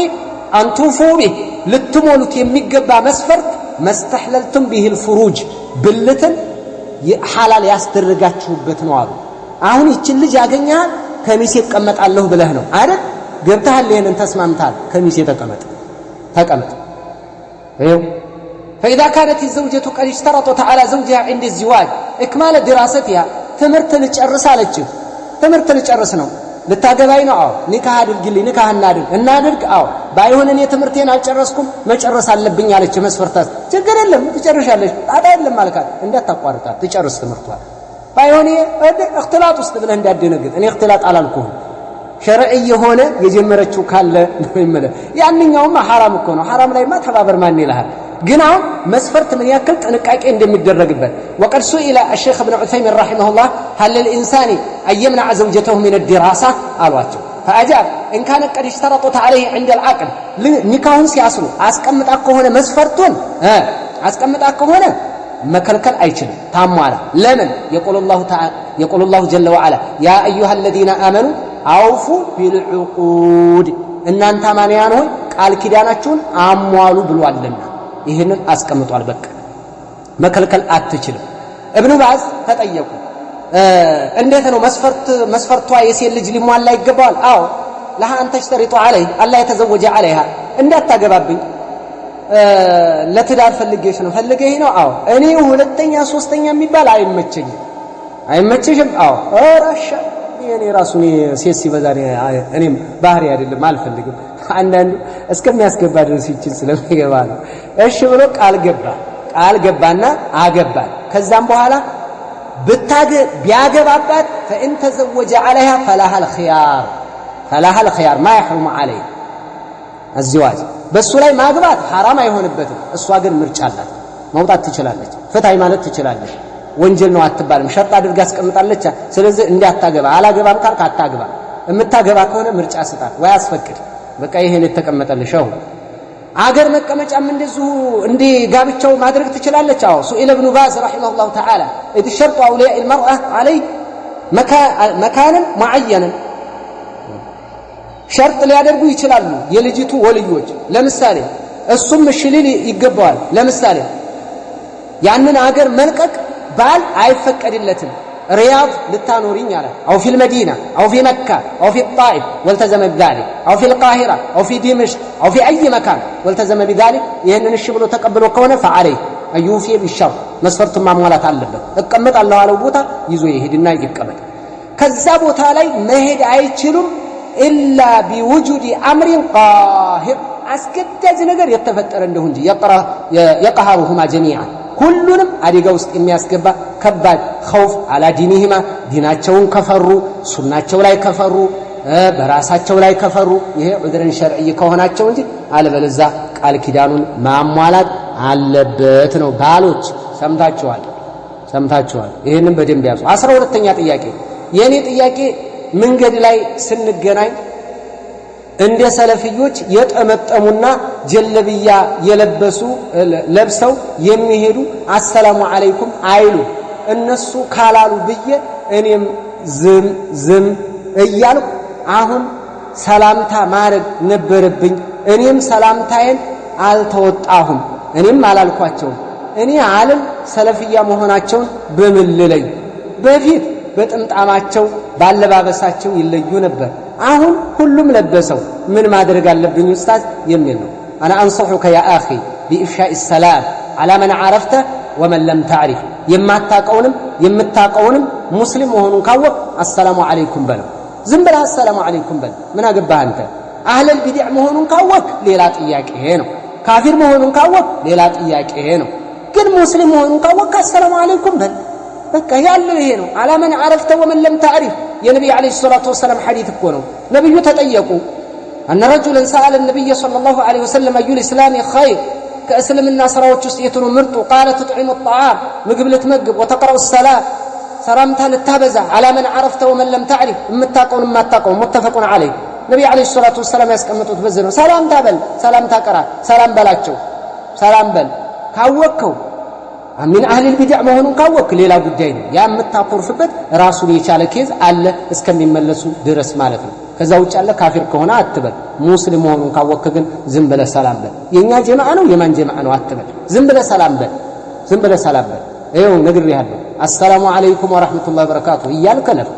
أن توفوا به للتمولت يميقبا مسفرت ما استحللتم به الفروج بلتن حلال يسترقاتشو بتنوالو አሁን ይችል ልጅ ያገኛል ከሚሴ ተቀመጥ አለሁ ብለህ ነው አይደል ገብተሃል ለምን ተስማምታል ከሚሴ ተቀመጥ ይኸው فإذا كانت الزوجة قد اشترطت على زوجها عند الزواج إكمال دراستها ትምህርት ልጨርስ ነው ልታገባይ ነው አዎ ኒካህ አድርግልኝ ኒካህ እናድርግ አዎ ባይሆን እኔ ትምህርቴን አልጨረስኩም መጨረስ አለብኝ አለች መስፈርታት ችግር የለም ትጨርሻለሽ ታዲያ አይደለም ማልካት እንዳታቋርጣት ትጨርስ ትምህርቷን ባይሆን እختلاط ውስጥ ብለህ እንዳደነግጥ እኔ اختلاط አላልኩም ሸርዒ የሆነ የጀመረችው ካለ ነው ይመለ ያንኛውማ حرام እኮ ነው حرام ላይማ ተባበር ማን ይላል ግን አሁን መስፈርት ምን ያክል ጥንቃቄ እንደሚደረግበት وقد سئل الشيخ ابن عثيمين رحمه الله هل للإنسان أن يمنع زوجته من الدراسة አሏቸው فأجاب إن كان قد اشترطت عليه عند العقد نكاحን ሲያስሩ አስቀምጣ ከሆነ መስፈርቱን አስቀምጣ ከሆነ መከልከል አይችልም ታሟላ ለምን يقول الله جل وعلا يا أيها الذين آمنوا أوفوا بالعقود እናንተ ማንያን ሆይ ቃል ኪዳናችሁን አሟሉ ብሏልና ይሄንን አስቀምጧል በቃ መከልከል አትችልም ኢብኑ ባዝ ተጠየቁ እንዴት ነው መስፈርቷ የሴት ልጅ ሊሟላ ይገባል አዎ ለሃ አንተ ተሽተሪጡ عليه الله يتزوج عليها እንዳታገባብኝ ለትዳር ፈልጌሽ ነው ፈልገኝ ነው አዎ እኔ ሁለተኛ ሶስተኛ የሚባል አይመችሽም አዎ ራሻ የኔ ራሱን ሴት ሲበዛ እኔም ባህሪ አይደለም አልፈልግም አንዳንዱ እስከሚያስገባ ድረስ ይችል ስለሚገባ ነው እሺ ብሎ ቃል ገባና አገባ ከዛም በኋላ ቢያገባባት فإن تزوج عليها فلها الخيار ما يحرم عليه الزواج በሱ ላይ ማግባት حرام አይሆንበትም እሷ ግን ምርጫ አላት መውጣት ትችላለች ፍታይ ማለት ትችላለች ወንጀል ነው አትባልም ሸርጥ አድርጋ አስቀምጣለች ስለዚህ እንዲያታገባ አላገባም ካልክ አታገባ እምታገባ ከሆነ ምርጫ ስጣት ወይ አስፈቅድ በቃ ይሄን የተቀመጠልሽ ነው አገር መቀመጫም እንደዚሁ እንዲ ጋብቻው ማድረግ ትችላለች አዎ سئل ابن باز رحمه الله تعالى اذ شرط اولياء المراه عليه مكانا معينا شرط ሊያደርጉ ይችላሉ የልጅቱ ወልዮች ለምሳሌ እሱም ምሽሊል ይገባዋል ለምሳሌ ያንን አገር መልቀቅ ባል አይፈቀድለትም رياض للتانورين على أو في المدينة أو في مكة أو في الطائف والتزم بذلك أو في القاهرة أو في دمشق أو في أي مكان والتزم بذلك يهنن الشغل تقبلوا كونه فعليه أن يوفي بالشرط مسفرت معاملات علبة اقمت الله على بوتا يزوي يهدنا يقمت كذابوتا لي مهد አይችሉም إلا بوجود أمر قاهر አስገዳጅ ነገር የተፈጠረ እንደሁ እንጂ يقهرهما جميعا ሁሉንም አደጋ ውስጥ የሚያስገባ ከባድ خوف على دينهما ዲናቸውን ከፈሩ ሱናቸው ላይ ከፈሩ በራሳቸው ላይ ከፈሩ ይሄ ዑድርን ሸርዒ ከሆናቸው እንጂ አለበለዛ ቃል ኪዳኑን ማሟላት አለበት ነው ባሎች ሰምታችኋል ይሄንን በደንብ ያዙ 12ኛ ጥያቄ የኔ ጥያቄ መንገድ ላይ ስንገናኝ እንደ ሰለፊዮች የጠመጠሙና ጀለብያ የለበሱ ለብሰው የሚሄዱ አሰላሙ አለይኩም አይሉ እነሱ ካላሉ ብዬ እኔም ዝም እያልኩ አሁን ሰላምታ ማድረግ ነበረብኝ እኔም ሰላምታዬን አልተወጣሁም እኔም አላልኳቸው እኔ ዓለም ሰለፊያ መሆናቸውን በመልለይ በፊት በጥምጣማቸው ባለባበሳቸው ይለዩ ነበር አሁን ሁሉም ለበሰው ምን ማድረግ አለብኝ ኡስታዝ የሚል ነው انا انصحك يا اخي بافشاء السلام على من عرفته ومن لم تعرف የምታቀውንም ሙስሊም መሆኑን ካወቅ السلام عليكم በለው ዝም ብለህ السلام عليكم በል ምን አገባህ አንተ አህለ البدع መሆኑን ካወቅ ሌላ ጥያቄ ነው ካፊር መሆኑን ካወቅ ሌላ ጥያቄ ነው ግን ሙስሊም መሆኑን ካወቅ السلام عليكم በል በቃ ያለው ይሄ ነው على من عرفته ومن لم تعرف የነብዩ አለይሂ ሰላቱ ወሰለም ሐዲስ እኮ ነው ነብዩ ተጠየቁ ان رجلا سال النبي صلى الله عليه وسلم اي الاسلام خير كاسلمنا ስራዎች ውስጥ የቱ ነው ምርጡ قال تطعم الطعام ምግብ ልትመግብ وتقرأ الصلاه ሰላምታ ልታበዛ على من عرفته ومن لم تعرف የምታቀውን የማታቀውን متفق عليه ነብዩ አለይሂ ሰላቱ ወሰለም ያስቀመጡት በዚህ ነው ሰላምታ በል ሰላምታ ቀራ ሰላም በላቸው ሰላም በል ካወቅከው አሚን አህሊ البدع መሆኑን ካወቅ ሌላ ጉዳይ ነው ያ የምታኮርፍበት ራሱን የቻለ ኬዝ አለ እስከሚመለሱ ድረስ ማለት ነው ከዛ ውጭ አለ ካፊር ከሆነ አትበል ሙስሊም መሆኑን ካወቅ ግን ዝም ብለህ ሰላም በል የኛ ጀማዓ ነው የማን ጀማዓ ነው አትበል ዝም ብለህ ሰላም በል ይሄው ነግሬሃለሁ አሰላሙ አለይኩም ወራህመቱላሂ ወበረካቱ ይያልከለፍ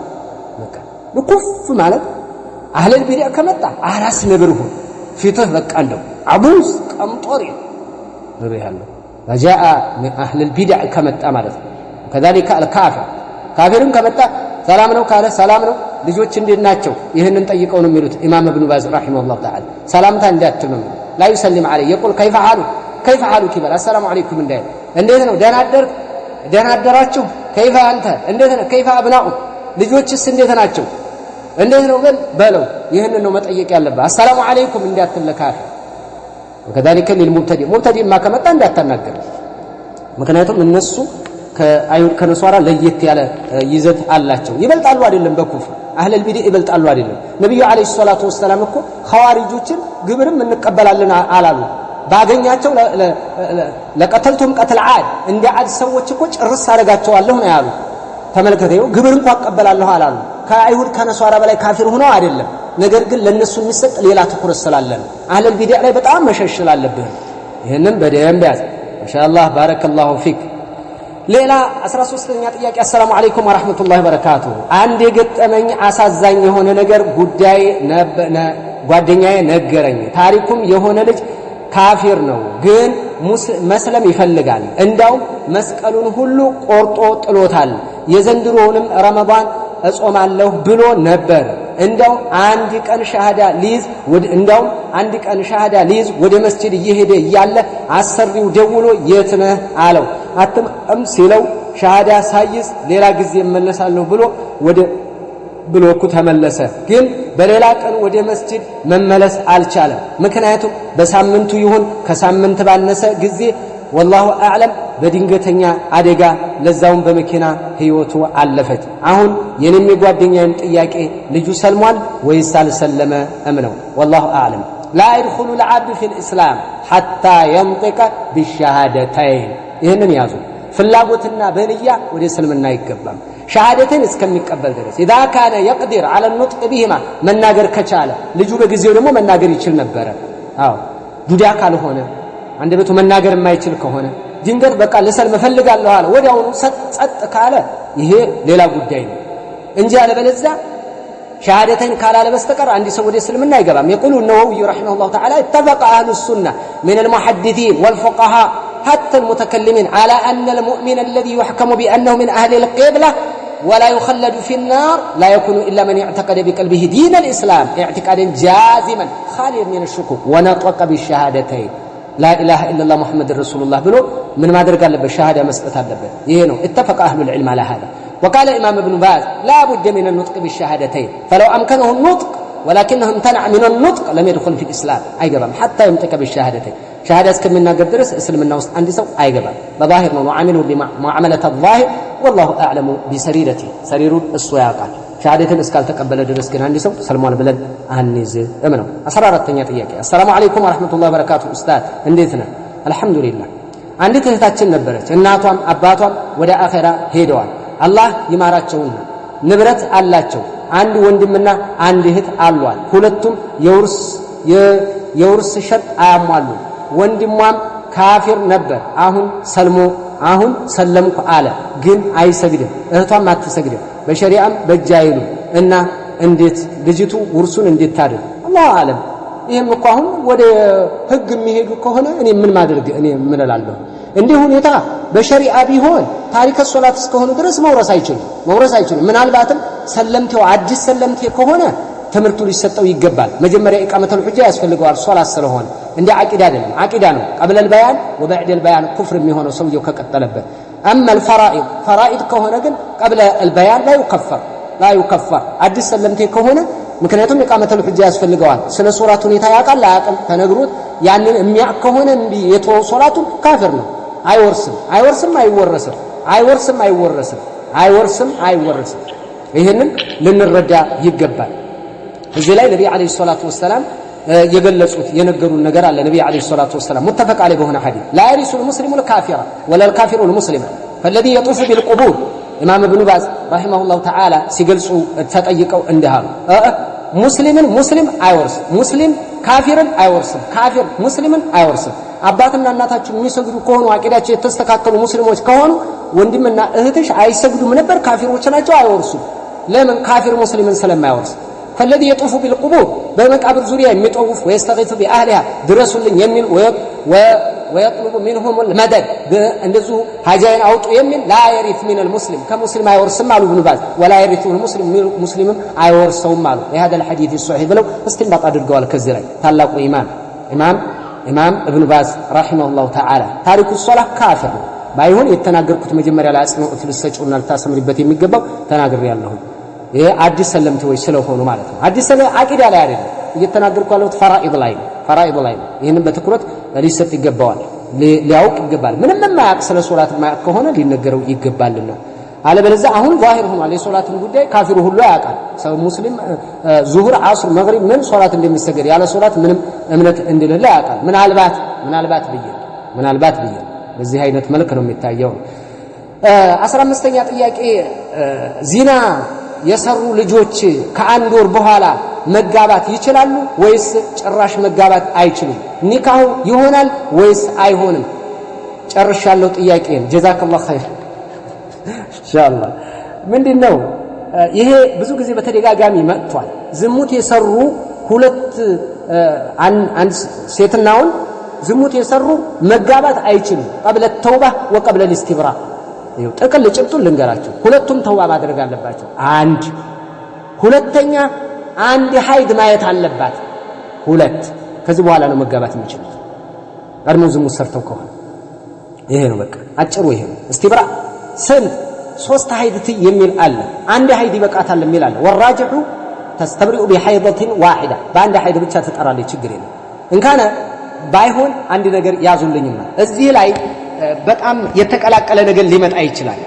በቃ ንኩፍ ማለት አህሊ البدع ከመጣ አራስ ነብርሁ ፊትህ በቃ እንደው አቡስ ቀምጦሪ ነግሬሃለሁ فجاء من أهل البدع كما تأمرت كذلك الكافر كافرون كما سلام ነው ካለ ሰላም ነው ልጆች እንዴት ናቸው ይሄንን ጠይቀው ነው የሚሉት ኢማም ኢብኑ ባዝ ረሂመሁላህ ተዓላ ሰላምታ እንዳትሉ لا يسلم عليه يقول كيف حالك ይበል السلام عليكم እንዴት ነው ደህና አደራችሁ كيف انت እንዴት ነው كيف ابناؤ ልጆችስ እንዴት ናቸው እንዴት ነው ግን በለው ይሄንን ነው መጠየቅ ያለበት السلام عليكم እንዳትል ካፊር وكذلك للمبتدئ مبتدئ ما ከመጣ እንዳታናገር ምክንያቱም እነሱ ከአይሁድ ከነሷራ ለየት ያለ ይዘት አላቸው ይበልጣሉ አይደለም በኩፍር አህለል ቢድዕ ይበልጣሉ አይደለም ነብዩ አለይሂ ሰላቱ ወሰለም እኮ ኸዋሪጆችን ግብርም እንቀበላለን አላሉ ባገኛቸው ለቀተልቱም ቀትል ዓድ እንደ ዓድ ሰዎች እኮ ጭርስ አደርጋቸዋለሁ ነው ያሉ ተመልከተው ግብር እንኳን አቀበላለሁ አላሉ ከአይሁድ ከነሷራ በላይ ካፊር ሆነው አይደለም ነገር ግን ለነሱ የሚሰጥ ሌላ ትኩረት ስላለን አህለል ቢድዕ ላይ በጣም መሸሽል አለብህ ይሄንን በደንብ ያዝ ማሻአላህ ባረከላሁ ፊክ ሌላ 13ኛ ጥያቄ አሰላሙ አለይኩም ወራህመቱላሂ ወበረካቱሁ አንድ የገጠመኝ አሳዛኝ የሆነ ነገር ጉዳይ ጓደኛዬ ነገረኝ ታሪኩም የሆነ ልጅ ካፊር ነው ግን መስለም ይፈልጋል እንዳው መስቀሉን ሁሉ ቆርጦ ጥሎታል የዘንድሮውንም ረመዳን እጾማለሁ ብሎ ነበር እንዳው አንድ ቀን ሻሃዳ ሊዝ ወደ መስጂድ እየሄደ እያለ አሰሪው ደውሎ የት ነህ አለው አትምም ሲለው ሻሃዳ ሳይዝ ሌላ ጊዜ እመለሳለሁ ብሎኩ ተመለሰ ግን በሌላ ቀን ወደ መስጂድ መመለስ አልቻለም ምክንያቱም በሳምንቱ ይሁን ከሳምንት ባነሰ ጊዜ والله اعلم በድንገተኛ አደጋ ለዛውን በመኪና ህይወቱ አለፈች አሁን የኔም ጓደኛዬን ጥያቄ ልጁ ሰልሟል ወይስ አልሰለመ እምነው والله اعلم لا يدخل العبد في الاسلام حتى ينطق بالشهادتين ይሄንን ያዙ ፍላጎትና በንያ ወደ እስልምና ይገባል ሸሃደተን እስከሚቀበል ድረስ اذا كان يقدر على النطق بهما መናገር ከቻለ ልጁ በጊዜው ደግሞ መናገር ይችል ነበር አዎ ዱዳ ካልሆነ አንደበቱ መናገር የማይችል ከሆነ ድንገት በቃ ለሰልም ፈልጋለሁ አለ ወዲያውኑ ጸጥ ካለ ይሄ ሌላ ጉዳይ ነው እንጂ አለበለዚያ ሸሃደተን ካላለ በስተቀር አንዲ ሰው ወደ እስልምና አይገባም يقول النووي رحمه الله تعالى اتفق اهل السنه من المحدثين والفقهاء حتى المتكلمين على ان المؤمن الذي يحكم بانه من اهل القبلة ولا يخلد في النار لا يكون الا من اعتقد بقلبه دين الاسلام اعتقادا جازما خاليا من الشكوك ونطق بالشهادتين لا اله الا الله محمد رسول الله بلو من ما درج على الشهاده مسطت علبه ይሄ ነው اتفق اهل العلم على هذا وقال الامام ابن باز لا بد من النطق بالشهادتين فلو امكنه النطق ولكنه امتنع من النطق لم يدخل في الاسلام አይገባም حتى ينطق بالشهادتين شهاده እስከሚናገር ድረስ እስልምና ውስጥ አንድ ሰው አይገባም በዛሂር ነው عامله بمعامله الظاهر والله اعلم بسريرته سرير እሱ ያውቃል ሸሃደትን እስካልተቀበለ ድረስ ግን አንድ ሰው ሰልሟል ብለን አንይዝ እምነው 14ኛ ጥያቄ አሰላሙ አለይኩም ወራህመቱላሂ ወበረካቱ ኡስታዝ እንዴት ነህ አልহামዱሊላህ አንዲት እህታችን ነበረች እናቷም አባቷም ወደ አኺራ ሄደዋል አላህ ይማራቸውና ንብረት አላቸው አንድ ወንድምና አንድ እህት አሏል ሁለቱም የውርስ ሸርጥ አያሟሉ ወንድሟም ካፊር ነበር አሁን ሰለምኩ አለ ግን አይሰግድም እህቷም አትሰግድም በሸሪዓም በጃይሉ እና እንዴት ልጅቱ ውርሱን እንዴት ታደርግ አላህ አለም ይሄም እኮ አሁን ወደ ህግ የሚሄዱ ከሆነ እኔ ምን ማድረግ እኔ ምን እላለሁ እንዲህ ሁኔታ በሸሪዓ ቢሆን ታሪክ ሶላት እስከሆነ ድረስ መውረስ አይችልም ምናልባትም ሰለምቴው አዲስ ሰለምቴ ከሆነ ትምርቱ ሊሰጠው ይገባል መጀመሪያ ኢቃመተል ሁጃ ያስፈልገዋል ሶላት ስለሆነ እንደ አቂዳ አይደለም አቂዳ ነው قبل البيان وبعد البيان كفر የሚሆነው ሰውየው ከቀጠለበት اما الفرائض ከሆነ ግን قبل البيان لا يكفر አዲስ ሰለምቴ ከሆነ ምክንያቱም ኢቃመተል ሁጃ ያስፈልገዋል ስለ ሶላት ሁኔታ ያውቃል አያውቅም ተነግሮት ያንን የሚያውቅ ከሆነ እንዲ የተወው ሶላቱ ካፊር ነው አይወርስም ይሄንን ልንረዳ ይገባል እዚህ ላይ ነብዩ አለይሂ ሰላቱ ወሰለም የገለጹት የነገሩን ነገር አለ ነብዩ አለይሂ ሰላቱ ወሰለም متفق عليه በሆነ ሐዲስ لا يرث المسلم الكافر ولا الكافر المسلم فالذي يطوف بالقبور ኢማም ኢብኑ ባዝ رحمه الله تعالى ሲገልጹ ተጠይቀው እንደሃሉ ሙስሊም አይወርስም ሙስሊም ካፊርን አይወርስም ካፊር ሙስሊምን አይወርስም አባትና እናታችሁ የሚሰግዱ ከሆኑ አቂዳቸው የተስተካከሉ ሙስሊሞች ከሆኑ ወንድምና እህትሽ አይሰግዱም ነበር ካፊሮች ናቸው አይወርሱም ለምን ካፊር ሙስሊምን ስለማይወርስ فالذي يطوف بالقبور በመቃብር ዙሪያ የሚጠውፍ ويستغيث باهلها ድረሱልኝ የሚል ويطلب منهم المدد እንደዚሁ ሐጃይን አውጡ የሚል لا يرث من المسلم كمسلم አይወርስም አሉ ኢብኑ ባዝ ولا يرث المسلم مسلم አይወርሰውም አሉ هذا الحديث الصحيح ብለው استنباط አድርገዋል ከዚህ ላይ ታላቁ ኢማም ኢብኑ ባዝ رحمه الله تعالى ታሪኩ ሶላህ ካፊር ባይሆን የተናገርኩት መጀመሪያ ላይ አጽንኦት ልሰጪውና ልታሰምሪበት የሚገባው ተናግሬያለሁ ይሄ አዲስ ሰለምት ወይ ስለሆኑ ማለት ነው አዲስ ሰለ አቂዳ ላይ አይደለም እየተናገርኩ ያለሁት ፈራኢድ ላይ ነው ፈራኢድ ላይ ነው ይሄንን በትኩረት ሊሰጥ ይገባዋል ሊያውቅ ይገባል ምንም የማያውቅ ስለ ሶላት የማያውቅ ከሆነ ሊነገረው ይገባልና አለበለዚያ አሁን ዛሂር ሆኗል የሶላትን ጉዳይ ካፊሩ ሁሉ ያውቃል ሰው ሙስሊም ዙሁር አስር መግሪብ ምን ሶላት እንደሚሰገድ ያለ ሶላት ምንም እምነት እንደሌለ ያውቃል ምናልባት ብዬ በዚህ አይነት መልክ ነው የሚታየው 15ኛ ጥያቄ ዚና የሰሩ ልጆች ከአንድ ወር በኋላ መጋባት ይችላሉ ወይስ ጭራሽ መጋባት አይችሉም ኒካሁ ይሆናል ወይስ አይሆንም ጨርሻለሁ ጥያቄን ጀዛከላሁ ኸይር ኢንሻአላህ ምንድነው ይሄ ብዙ ጊዜ በተደጋጋሚ መጥቷል ዝሙት የሰሩ ሁለት አንድ ሴትና ወንድ ዝሙት የሰሩ መጋባት አይችሉም قبل التوبه وقبل الاستبراء ይኸው ጥቅል ጭብጡን ልንገራችሁ ሁለቱም ተውባ ማድረግ አለባቸው አንድ ሁለተኛ አንድ ሀይድ ማየት አለባት ሁለት ከዚህ በኋላ ነው መጋባት የሚችሉት ቀድሞ ዝሙት ሰርተው ከሆነ ይሄ ነው በቃ አጭሩ ይሄ ነው استبراء ስንት ሶስት ሀይድ የሚል አለ አንድ ሀይድ ይበቃታል የሚል አለ ወራጅሑ ተስተብሪኡ بحيضة واحدة በአንድ ሀይድ ብቻ ተጠራለች ችግር የለም እንካነ ባይሆን አንድ ነገር ያዙልኝና እዚህ ላይ በጣም የተቀላቀለ ነገር ሊመጣ ይችላል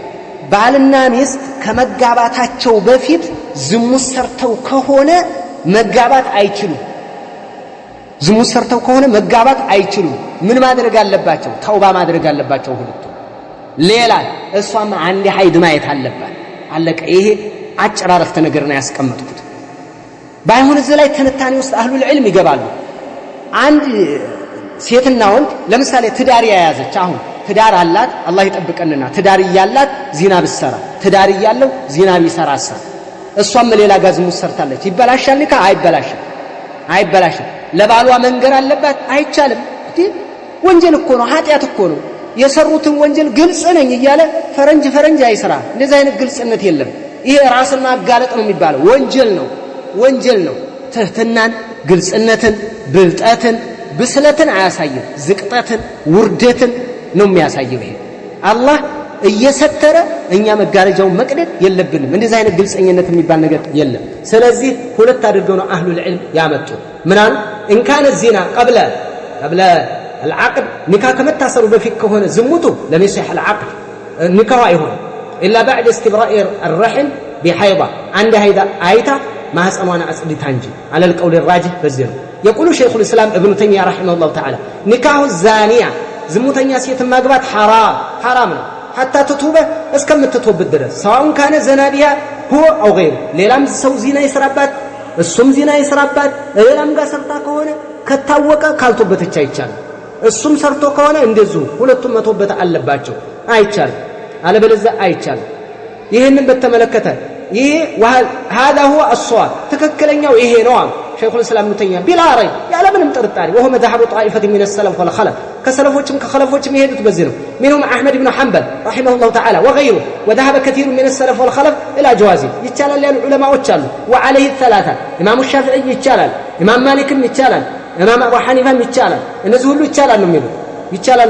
ባልና ሚስት ከመጋባታቸው በፊት ዝሙት ሰርተው ከሆነ መጋባት አይችሉም ምን ማድረግ አለባቸው ተውባ ማድረግ አለባቸው ሁለቱ ሌላ እሷም አንድ ሀይድ ማየት አለባት አለቀ ይሄ አጭራረፍተ ነገር ነው ያስቀመጥኩት ባይሆን እዚህ ላይ ትንታኔ ውስጥ አህሉል ዒልም ይገባሉ አንድ ሴትና ወንድ ለምሳሌ ትዳር ያያዘች አሁን ትዳር አላት አላህ ይጠብቀንና ትዳር ይያላት ዚና ብትሰራ ትዳር ይያለው ዚና ቢሰራሳ እሷም ሌላ ጋር ዝሙት ሰርታለች ይበላሻል ኒካ አይበላሽም ለባሏ መንገር አለባት አይቻልም ወንጀል እኮ ነው ኃጢያት እኮ ነው የሰሩትን ወንጀል ግልጽ ነኝ እያለ ፈረንጅ አይሰራ እንደዛ አይነት ግልጽነት የለም ይሄ ራስን ማጋለጥ ነው የሚባለው ወንጀል ነው ትህትናን ግልጽነትን ብልጠትን ብስለትን አያሳይም ዝቅጠትን ውርደትን ነው የሚያሳየው ይሄ አላህ እየሰተረ እኛ መጋረጃውን መቅደድ የለብንም እንደዚህ አይነት ግልጽኝነት የሚባል ነገር የለም ስለዚህ ሁለት አድርገው ነው አህሉል ዒልም ያመጡ ምናን እንካን ዚና قبل العقد ኒካህ ከመታሰሩ በፊት ከሆነ ዝሙቱ لم يصح العقد ኒካህ አይሆን الا بعد استبراء الرحم بحيضة عند هيدا ايتا ما هسأمانا أصديتها انجي على القول الراجح بزيرو يقول شيخ الإسلام ابن تيمية رحمه الله تعالى نكاح الزانية زموتنيا سيت ماغبات حرام حتى تتوبه اسكم تتوب الدرس سواء كان زنا بها هو أو غيره ليلام سو زنا يسربات السم زنا يسربات ليلام غا سرتا كهونه كتاوقه ካልቶበተች አይቻልም እሱም ሰርቶ ከሆነ እንደዚሁ ሁለቱም መተውበት አለባቸው አይቻልም አለበለዚያ አይቻልም ይሄንን በተመለከተ ይሄ هذا هو الصواب ትክክለኛው ይሄ ነው شيخ الإسلام ابن تيمية بلا ريب ያለ ምንም ጥርጣሬ وهو مذهب طائفة من السلف والخلف ከሰለፎችም ከኸለፎችም ይሄዱት በዚህ ነው منهم احمد بن حنبل رحمه الله تعالى وغيره وذهب كثير من السلف والخلف الى جوازه ይቻላል ያሉ ዑለማዎች አሉ وعليه الثلاثه امام الشافعي ይቻላል امام مالكም ይቻላል امام ابو حنيفه ይቻላል እነዚህ ሁሉ ይቻላል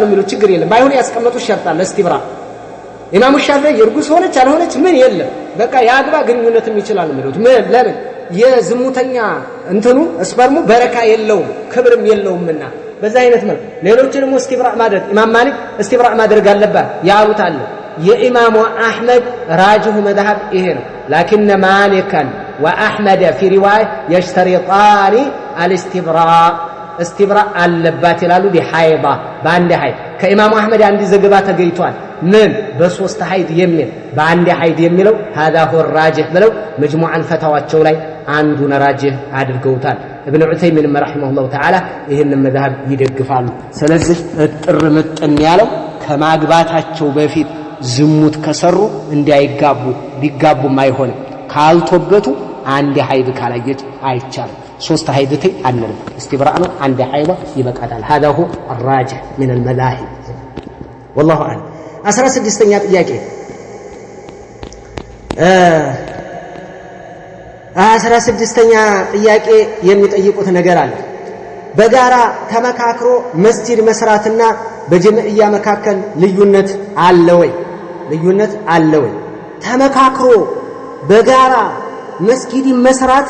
ነው የሚሉት ችግር የለም ባይሆን ያስቀመጡ ሸርጣ ለእስቲብራ ኢማሙ ሻፊዒ ይርጉስ ሆነች አልሆነች ምን የለም በቃ ያግባ ግንኙነትም ይችላል ነው የሚሉት ለምን የዝሙተኛ እንትኑ እስፐርሙ በረካ የለውም ክብርም የለውምና በዛ አይነት መልኩ ሌሎችንም እስቲብራእ ማድረግ ኢማም ማሊክ እስቲብራእ ማድረግ አለበት ያሉት አለ የኢማሙ አህመድ ራጅሁ መذهب ይሄ ነው لكن مالكا واحمد في روايه يشترطان الاستبراء استبراء አለባት ይላሉ ቢሐይባ በአንድ ሀይድ ከኢማሙ አህመድ አንድ ዘገባ ተገኝቷል ምን በሶስት ሀይድ የሚል በአንድ ሀይድ የሚለው هذا هو الراجح ብለው መጅሙዓን ፈታዋቸው ላይ አንዱን ራጅህ አድርገውታል ابن عثيمين رحمه الله تعالى ይሄንን መذهب ይደግፋሉ ስለዚህ ጥር ምጥን ያለው ከማግባታቸው በፊት ዝሙት ከሰሩ እንዳይጋቡ ቢጋቡም አይሆንም ካልተወበቱ አንድ ሀይድ ካላየች አይቻልም ሶስት ሀይድት አንልም استبراء ነው አንድ ሀይድ ይበቃታል هذا هو الراجح من المذاهب والله اعلم 16ኛ ጥያቄ 16ኛ ጥያቄ የሚጠይቁት ነገር አለ በጋራ ተመካክሮ መስጂድ መስራትና በጀምዕያ መካከል ልዩነት አለ ወይ ተመካክሮ በጋራ መስጊድ መስራት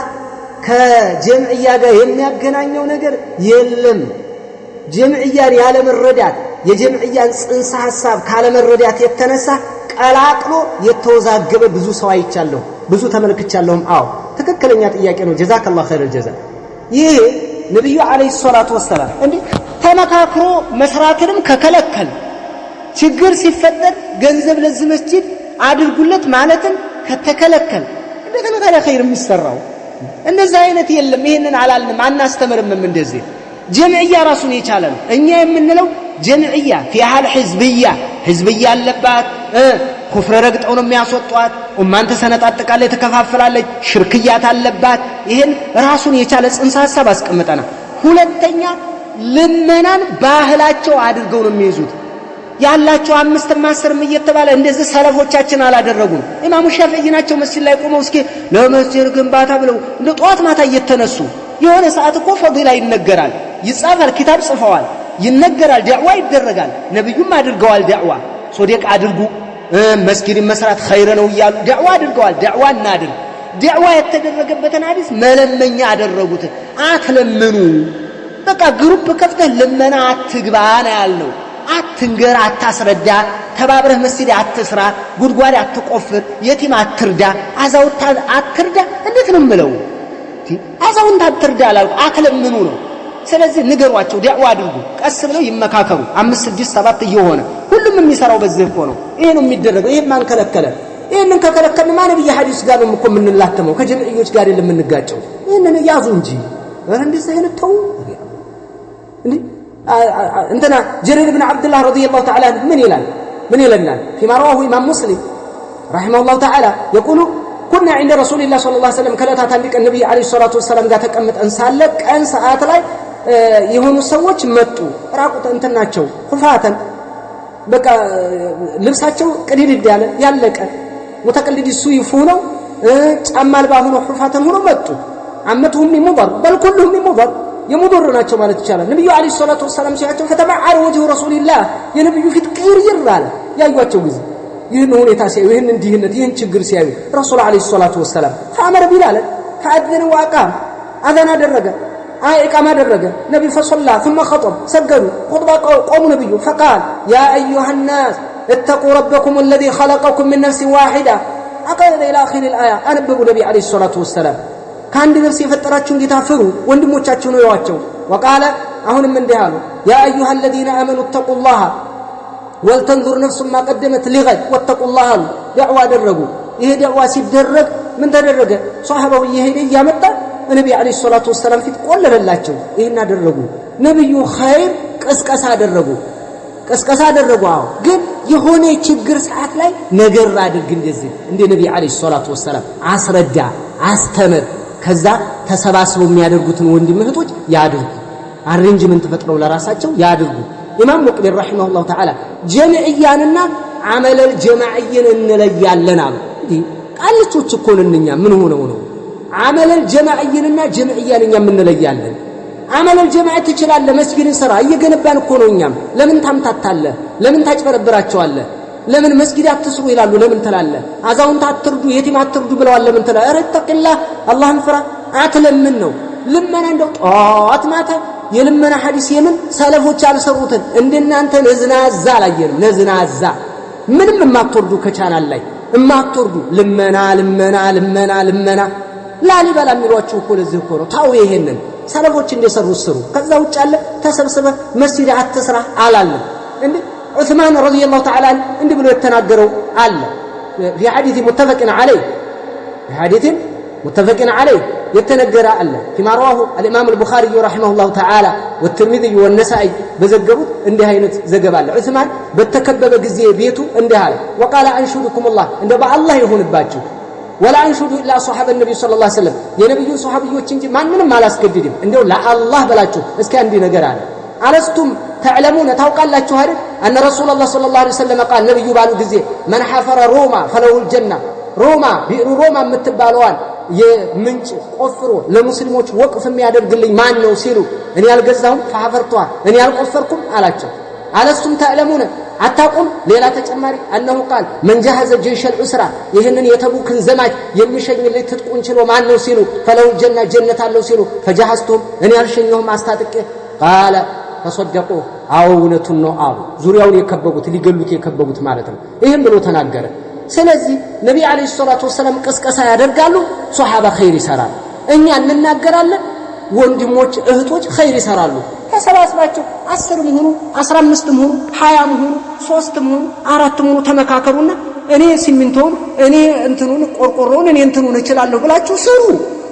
ከጀምዕያ ጋር የሚያገናኘው ነገር የለም። ጀምዕያን ያለ መረዳት የጀምዕያን ጽንሰ ሐሳብ ካለ መረዳት የተነሳ ቀላቅሎ የተወዛገበ ብዙ ሰው አይቻለሁ፣ ብዙ ተመልክቻለሁም። አዎ ትክክለኛ ጥያቄ ነው። ጀዛከላሁ ኸይረል ጀዛ። ይሄ ነብዩ አለይሂ ሰላቱ ወሰላም እንዴ ተመካክሮ መስራትንም ከከለከል ችግር ሲፈጠር ገንዘብ ለዚህ መስጂድ አድርጉለት ማለትን ከተከለከል እንደገና ታዲያ ኸይር የሚሰራው እንደዛ አይነት የለም። ይሄንን አላልንም አናስተምርምም። እንደዚህ ጀምዕያ ራሱን የቻለ ነው። እኛ የምንለው ጀምዕያ ፊሃል ህዝብያ አለባት። ኩፍር ረግጠው ነው የሚያስወጧት። ኡማን ተሰነጣጥቃለች፣ ተከፋፍላለች፣ ሽርክያት አለባት። ይሄን ራሱን የቻለ ጽንሰ ሐሳብ አስቀምጠናል። ሁለተኛ ልመናን ባህላቸው አድርገው ነው የሚይዙት። ያላቸው 5 10 እየተባለ እንደዚህ ሰለፎቻችን አላደረጉም። ኢማሙ ሻፊዒ ናቸው መስጂድ ላይ ቆመው እስኪ ለመስጂድ ግንባታ ብለው እንደ ጧት ማታ እየተነሱ የሆነ ሰዓት እኮ ፈዲላ ይነገራል፣ ይጻፋል፣ ኪታብ ጽፈዋል፣ ይነገራል፣ ዳዕዋ ይደረጋል። ነብዩም አድርገዋል። ዳዕዋ ሶደቅ አድርጉ፣ መስጊድ መስራት ኸይር ነው እያሉ ዳዕዋ አድርገዋል። ዳዕዋ እናድርግ። ዳዕዋ የተደረገበትን ሐዲስ መለመኛ አደረጉት። አትለምኑ፣ በቃ ግሩፕ ከፍተህ ልመና አትግባ ነው ያልነው። አትንገር፣ አታስረዳ፣ ተባብረህ መስጊድ አትስራ፣ ጉድጓድ አትቆፍር፣ የቲም አትርዳ፣ አዛውንት አትርዳ። እንዴት ነው የምለው? አዛውንት አትርዳ አላልኩ፣ አትለምኑ ነው። ስለዚህ ንገሯቸው፣ ዳዕዋ አድርጉ፣ ቀስ ብለው ይመካከሩ። 5 6 7 እየሆነ ሁሉም የሚሰራው በዚህ እኮ ነው። ይሄ ነው የሚደረገው። ይሄ ማን ከለከለ? ይሄንን ከከለከልን ማን በየሐዲስ ጋር ነው እኮ የምንላተመው? ከጀምዕዮች ጋር አይደለም የምንጋጨው። ይሄንን ያዙ እንጂ እንደዚህ አይነት ተው እንዴ انتنا جرير بن عبد الله رضي الله تعالى من يلنا فيما رواه امام مسلم رحمه الله تعالى يقول كنا عند رسول الله صلى الله عليه وسلم كلاتات عندك النبي عليه الصلاه والسلام ጋር ተቀምጠን ሳለ ቀን ሰዓት ላይ የሆኑ ሰዎች መጡ። ራቁት እንትናቸው ሁፋተን በቃ ልብሳቸው ቅድድድ ያለቀ ሙተቀልዲ ሱይፉ ነው ጫማ አልባ ሆኖ ሁፋተን ሆኖ መጡ። አመቱም ይሙበር በል ኩሉም ይሙበር የሙደር ናቸው ማለት ይቻላል። ነብዩ አለይሂ ሰላቱ ወሰለም ሲያቸው ፈተማዓረ ወጅሁ ረሱልላህ የነብዩ ፊት ቅይር አለ። ያዩአቸው ጊዜ ይህን ሁኔታ ሲያዩ ይህን ችግር ሲያዩ ረሱል አለይሂ ሰላቱ ወሰለም ፈአመረ ቢላል ፈአذن وأقام አዛን አደረገ፣ ኢቃማ አደረገ። ነብዩ ፈሰላ ثم خطب ሰገዱ፣ ኹጥባ ቆሙ። ነብዩ فقال يا ايها الناس اتقوا ربكم الذي خلقكم من نفس واحده أقل الى اخر الايه አንብቡ። ነብዩ አለይሂ ሰላቱ ወሰለም ከአንድ ነፍስ የፈጠራችሁን ጌታ ፍሩ፣ ወንድሞቻችሁን እዩዋቸው። وقال አሁንም እንዲህ አሉ يا ايها الذين امنوا اتقوا الله ولتنظر نفس ما قدمت لغد واتقوا الله دعوه አደረጉ። ይሄ ዳዕዋ ሲደረግ ምን ተደረገ? ሷሃባው ይሄድ ያመጣ ነብዩ አለይሂ ሰላቱ ወሰለም ፊት ቆለለላቸው። ይሄን አደረጉ። ነብዩ ኸይር ቀስቀሳ አደረጉ። አዎ ግን የሆነ ችግር ሰዓት ላይ ነገር አድርግ እንደዚህ እንደ ነብዩ አለይሂ ሰላቱ ወሰለም አስረዳ፣ አስተምር። ከዛ ተሰባስበው የሚያደርጉትን ወንድም እህቶች ያድርጉ። አሬንጅመንት ፈጥረው ለራሳቸው ያድርጉ። ኢማም ሙቅቢል ረሂመሁላህ ተዓላ ጀምዕያንና አመለል ጀማዕይን እንለያለን አሉ። ቃልቾች እኮ ነን እኛ። ምን ሆነው ነው አመለል ጀማዕይንና ጀምዕያን እኛ እንለያለን? አመለል ጀማዓ ትችላለህ፣ መስጊድን ሰራ፣ እየገነባን እኮ ነው። እኛም ለምን ታምታታለህ? ለምን ታጭበረብራቸዋለህ? ለምን መስጊድ አትስሩ ይላሉ? ለምን ትላለህ? አዛውንት አትርዱ፣ የቲም አትርዱ ብለዋል። ለምን ትላለህ? ኧረ ተቅላህ አላህን ፍራ። አትለምን ነው ልመና። እንደው ጧት ማታ የልመና ሐዲስ የምን ሰለፎች አልሰሩትን እንደናንተ ነዝናዛ አላየንም። ነዝናዛ ምንም የማትወርዱ ከቻናል ላይ የማትወርዱ ልመና ላሊበላ የሚሏችሁ እኮ ለዚህ እኮ ነው። ታው ይሄንን ሰለፎች እንደሰሩ ስሩ። ከዛ ውጭ አለ ተሰብስበ መስጊድ አትስራ አላለም እንዴ? ዑስማን ረዲየላሁ ተዓላ እንዲህ ብሎ የተናገረው አለ في حديث متفق عليه يتنجر አለ فيما رواه الامام البخاري رحمه الله تعالى والترمذي والنسائي በዘገቡት እንዲህ አይነት ዘገባ አለ። ዑስማን በተከበበ ጊዜ ቤቱ እንዲህ አለ وقال انشدكم الله እንደ በአላህ ይሁንባችሁ ولا انشد الا صحابه النبي صلى الله عليه وسلم የነብዩን ሷሃቢዎች እንጂ ማንንም አላስገድድም። እንደው ለአላህ በላችሁ እስኪ አንዲ ነገር አለ አለስቱም تعلمون ታውቃላችሁ አይደል ان رسول الله صلى الله عليه وسلم قال ነብዩ ባሉ ጊዜ من حفر روما فله الجنه ቢሩ ሮማ የምትባለዋን የምንጭ ቆፍሮ ለሙስሊሞች ወቅፍ የሚያደርግልኝ ማን ነው ሲሉ እኔ አልገዛሁም ፈሐፈርቷ እኔ አልቆፈርኩም አላቸው። አለስቱም تعلمون አታቁም ሌላ ተጨማሪ أنه قال من جهز جيش العسرة ይህንን የተቡክን ዘማች የሚሸኝልኝ ትጥቁን ችሎ ማን ነው ሲሉ فلو الجنة جنة አለው ሲሉ فجهزتهم እኔ አልሸኘሁም አስታጥቄ قال فصدقوا አውነቱን ነው አሉ ዙሪያውን የከበቡት ሊገሉት የከበቡት ማለት ነው ይሄን ብሎ ተናገረ ስለዚህ ነብይ አለይሂ ሰላቱ ወሰለም ቅስቀሳ ያደርጋሉ ሱሐባ ኸይር ይሰራሉ እኛ እንናገራለን ወንድሞች እህቶች ኸይር ይሰራሉ ተሰባስባችሁ 10 ሆኑ 15 ሆኑ 20 ሆኑ 3 ሆኑ 4 ሆኑ ተመካከሩና እኔ ሲሚንቶን እኔ እንትኑን ቆርቆሮን እኔ እንትኑን እችላለሁ ብላችሁ ስሩ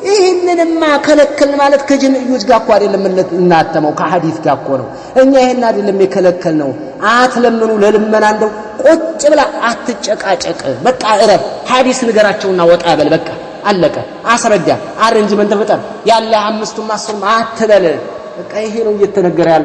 ይሄንንማ ከለከል ማለት ከጀነዮች ጋር እኮ አይደለም እናተመው ከሐዲስ ጋር እኮ ነው እኛ ይሄን አይደለም የከለከልነው አትለምኑ ለልመና እንደው ቁጭ ብላ አትጨቃጨቅ በቃ እረፍ ሐዲስ ንገራቸውና ወጣ በል በቃ አለቀ አስረዳ አረንጅመንት ፈጠር ያለ 5 10 አትበል በቃ ይሄ ነው እየተነገረ ያለው